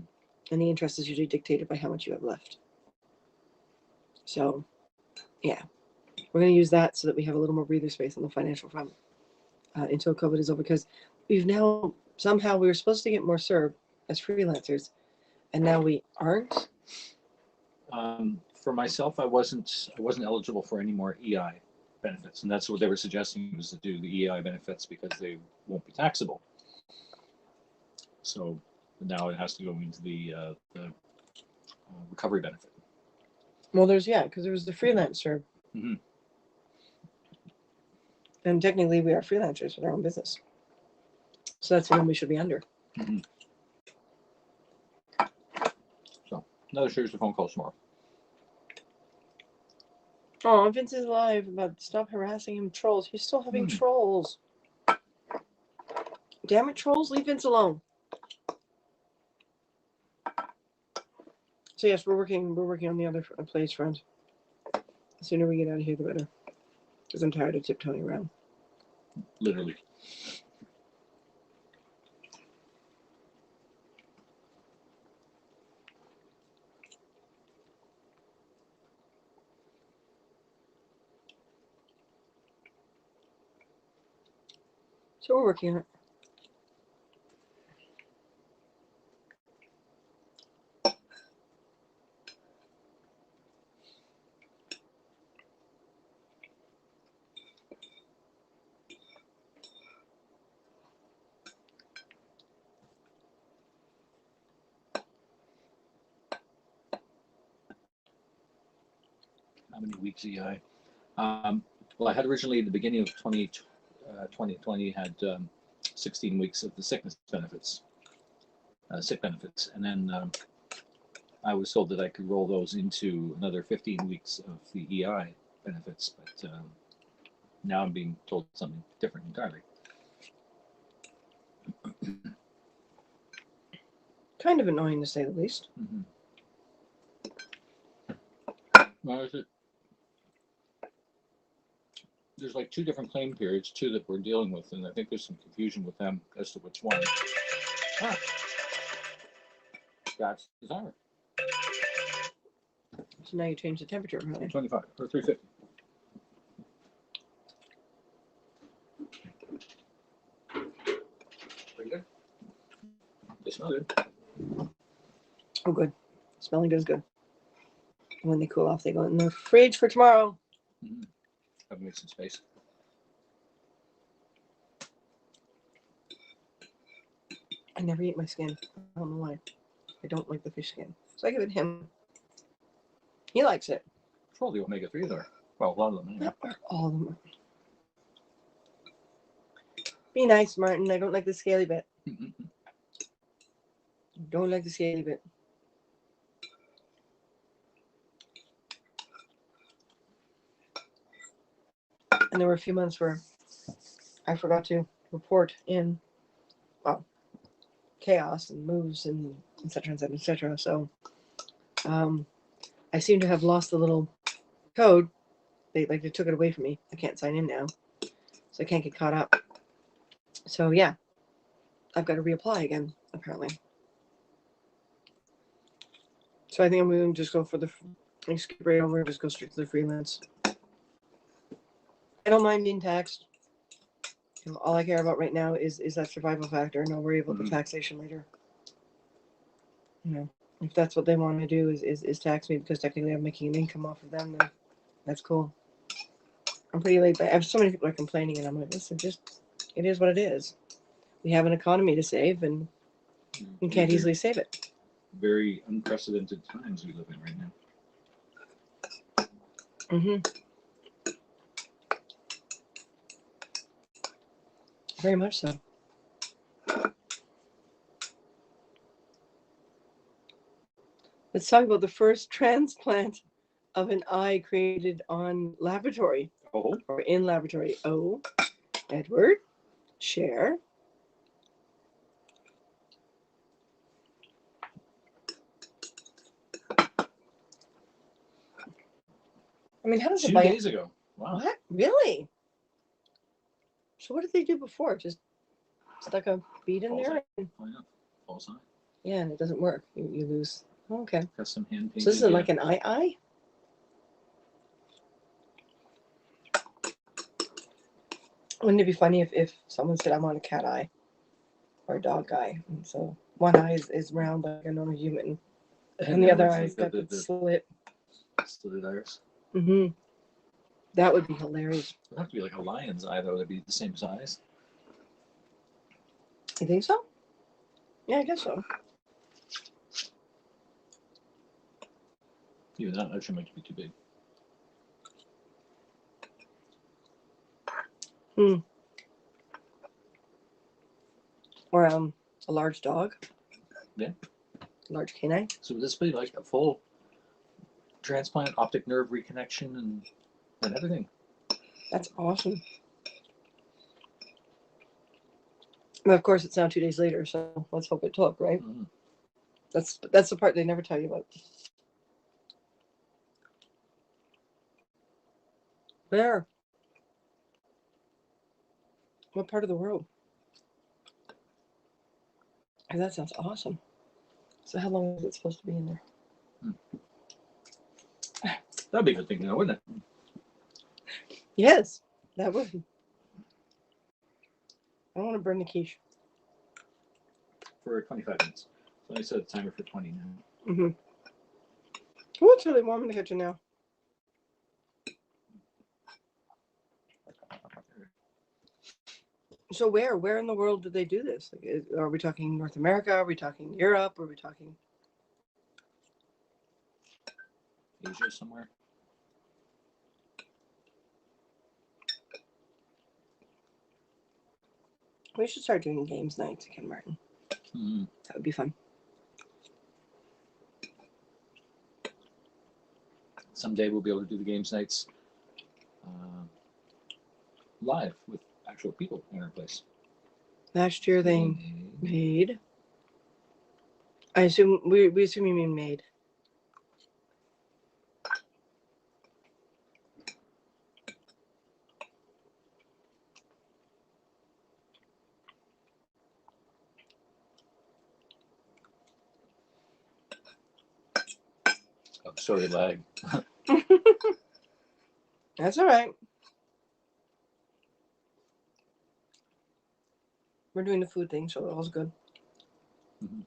And the interest is usually dictated by how much you have left. So, yeah, we're going to use that so that we have a little more breather space on the financial front until COVID is over, because we've now somehow we were supposed to get more CERB as freelancers, and now we aren't. For myself, I wasn't eligible for any more EI benefits, and that's what they were suggesting, was to do the EI benefits because they won't be taxable. So now it has to go into the recovery benefit. Well, because there was the freelance CERB. Mm-hmm. And technically, we are freelancers with our own business. So that's the one we should be under. Mm-hmm. So, another series of phone calls tomorrow. Oh, Vince is alive. But stop harassing him, trolls. He's still having trolls. Damn it, trolls! Leave Vince alone. So yes, we're working on the other place, friends. The sooner we get out of here, the better. Because I'm tired of tiptoeing around. Literally. So we're working on it. How many weeks EI? Well, I had originally at the beginning of 2020 had 16 weeks of the sickness benefits, sick benefits, and then I was told that I could roll those into another 15 weeks of the EI benefits, but now I'm being told something different entirely. Kind of annoying, to say the least. Mm-hmm. Well, there's like 2 different claim periods, 2 that we're dealing with, and I think there's some confusion with them as to which one. That's the timer. So now you change the temperature, really. 25 or 350. Pretty good. They smell good. Oh, good. Smelling good is good. And when they cool off, they go in the fridge for tomorrow. Mm-hmm. I've made some space. I never eat my skin. I don't know why. I don't like the fish skin. So I give it to him. He likes it. For all the omega-3s are. Well, a lot of them. Anyway. Not all of them. Be nice, Martin. I don't like the scaly bit. Don't like the scaly bit. And there were a few months where I forgot to report in, well, chaos and moves and et cetera, et cetera, et cetera. So I seem to have lost the little code. They took it away from me. I can't sign in now. So I can't get caught up. So yeah, I've got to reapply again, apparently. So I think I'm going to just go for skip right over and just go straight to the freelance. I don't mind being taxed. All I care about right now is that survival factor, and I'll worry about the taxation later. If that's what they want to do is tax me, because technically I'm making an income off of them, then that's cool. I'm pretty laid back. I have so many people are complaining, and I'm like, listen, just it is what it is. We have an economy to save, and you can't These are easily save it. very unprecedented times we live in right now. Mm-hmm. Very much so. Let's talk about the first transplant of an eye created on laboratory Oh, or in laboratory. Oh, Edward, share. I mean, how does 2 days ago. Wow. What? Really? So what did they do before? Just stuck a bead in False there? eye. Why not? False eye. Yeah, and it doesn't work. You lose. Oh, okay. Got some hand painted. So this isn't like an eye? Wouldn't it be funny if someone said I'm on a cat eye or a dog eye? And so one eye is round like a normal human, and the other eye's got the slit. Slitted iris. Mm-hmm. That would be hilarious. It would have to be like a lion's eye, though. It'd be the same size. You think so? Yeah, I guess so. Even that actually might be too big. Or a large dog. Yeah. Large canine. So would this be like a full transplant, optic nerve reconnection, and everything? That's awesome. But of course, it's now 2 days later, so let's hope it took, right? Mm-hmm. That's the part they never tell you about. Where? What part of the world? Oh, that sounds awesome. So how long is it supposed to be in there? That'd be a good thing to know, wouldn't it? Yes, that would. I don't want to burn the quiche. For 25 minutes. So I set a timer for 20 now. Mm-hmm. Oh, it's really warm in the kitchen now. So where in the world do they do this? Like, are we talking North America? Are we talking Europe? Are we talking Asia somewhere. We should start doing games nights again, Martin. Mm-hmm. That would be fun. Someday we'll be able to do the games nights live with actual people in our place. Last year they made. I assume we assume you mean made. Oh, sorry, lag. That's all right. We're doing the food thing, so all's good. Mm-hmm.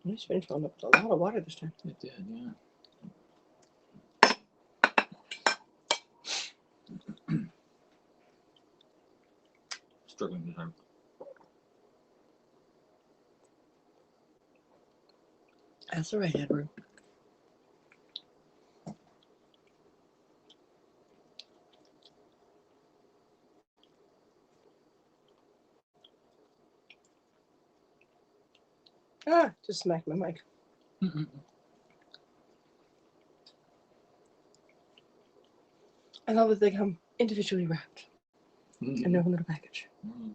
This been filled up with a lot of water this time. It did, yeah. Struggling with time. That's all right, Edward. Ah, just smacked my mic. Mm-hmm. I love that they come individually wrapped in their own little package. Mm-hmm.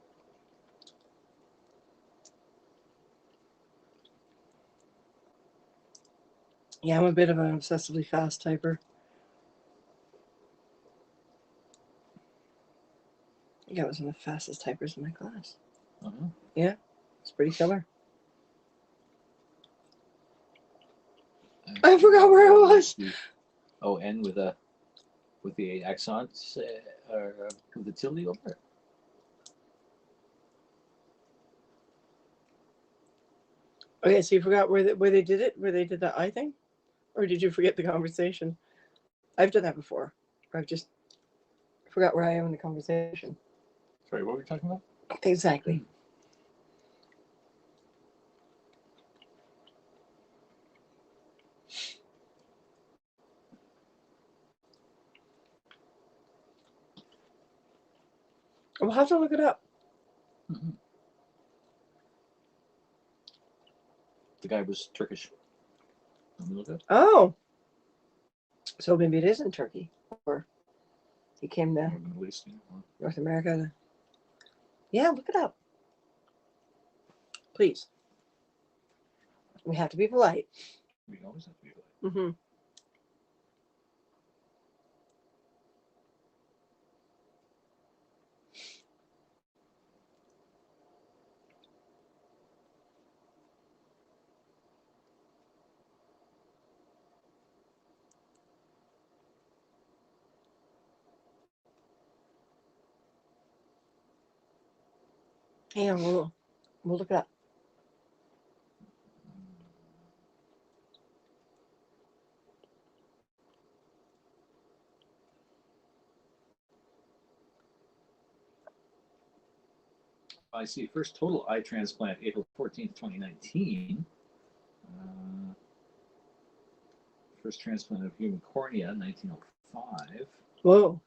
Yeah, I'm a bit of an obsessively fast typer. I think I was one of the fastest typers in my class. Uh-huh. Yeah, it's pretty killer. I forgot where I was. Oh, and with the accents with the tilde over it. Okay, so you forgot where they did it, where they did the eye thing, Or did you forget the conversation? I've done that before. I've just forgot where I am in the conversation. Sorry, what were we talking about? Exactly. We'll have to look it up. Mm-hmm. The guy was Turkish. Let me look at. Oh. So maybe it is in Turkey. Or he came to Middle East, North America. Yeah, look it up. Please. We have to be polite. We always have to be polite. Mm-hmm. Hang on, we'll look it up. I see. First total eye transplant, April 14th, 2019. First transplant of human cornea, 1905. Whoa.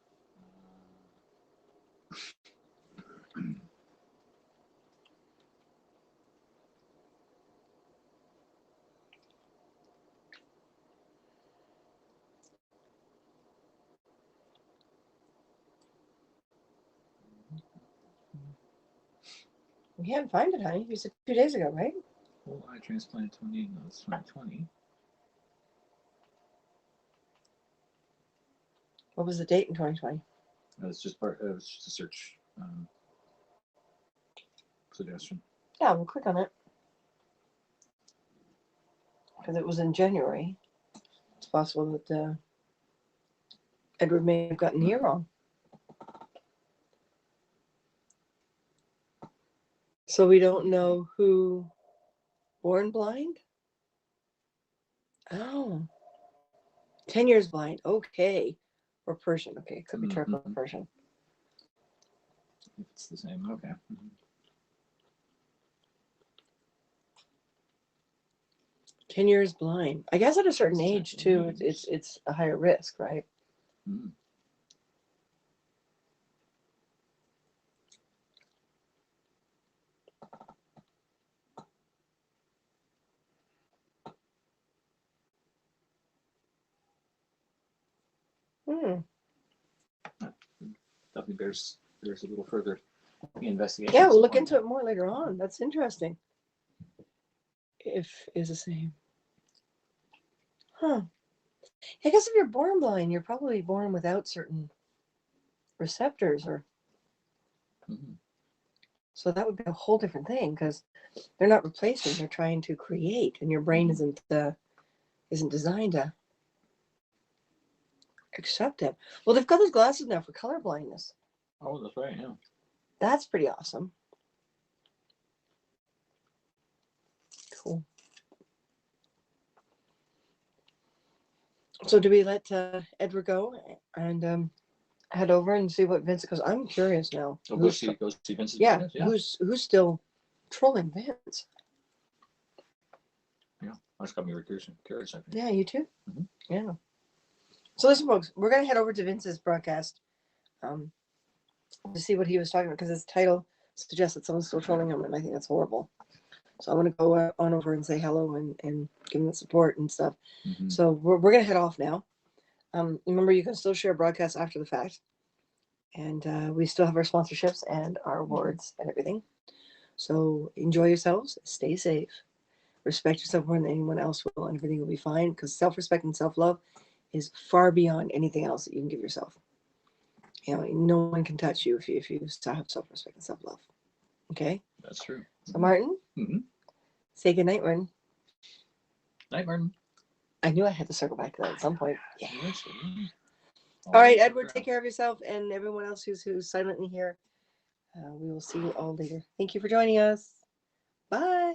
We can't find it, honey. You said 2 days ago, right? Full eye transplant, 2020. What was the date in 2020? It was just a search suggestion. Yeah, we'll click on it. Because it was in January. It's possible that Edward may have gotten the year wrong. So we don't know who born blind? Oh. 10 years blind. Okay. Or Persian. Okay. It could be Turkish or Persian. If it's the same, okay. Mm-hmm. 10 years blind. I guess at a certain age too, it's a higher risk, right? Mm-hmm. Definitely bears a little further investigation. Yeah, we'll look into it more later on. That's interesting. If is the same. Huh. I guess if you're born blind, you're probably born without certain receptors or so that would be a whole different thing because they're not replacing, they're trying to create, and your brain isn't designed to accept it. Well, they've got those glasses now for color blindness. Oh, that's right, yeah. That's pretty awesome. Cool. So do we let Edward go and head over and see what Vince? Because I'm curious now. Oh, go see Vince's. Yeah, who's still trolling Vince? Yeah, that's got me curious. I think. Yeah, you too. Mm-hmm. Yeah. So listen, folks, we're gonna head over to Vince's broadcast to see what he was talking about because his title suggests that someone's still trolling him, and I think that's horrible. So I want to go on over and say hello and give him the support and stuff. Mm-hmm. So we're gonna head off now. Remember, you can still share broadcasts after the fact, and we still have our sponsorships and our awards and everything. So enjoy yourselves, stay safe, respect yourself more than anyone else will, and everything will be fine. Because self-respect and self-love is far beyond anything else that you can give yourself. You know, no one can touch you if you still have self-respect and self-love. Okay? That's true. So Martin, say good night, Martin. Night, Martin. I knew I had to circle back to that at some point. Yeah. All right, Edward, take care of yourself and everyone else who's silently here. We will see you all later. Thank you for joining us. Bye.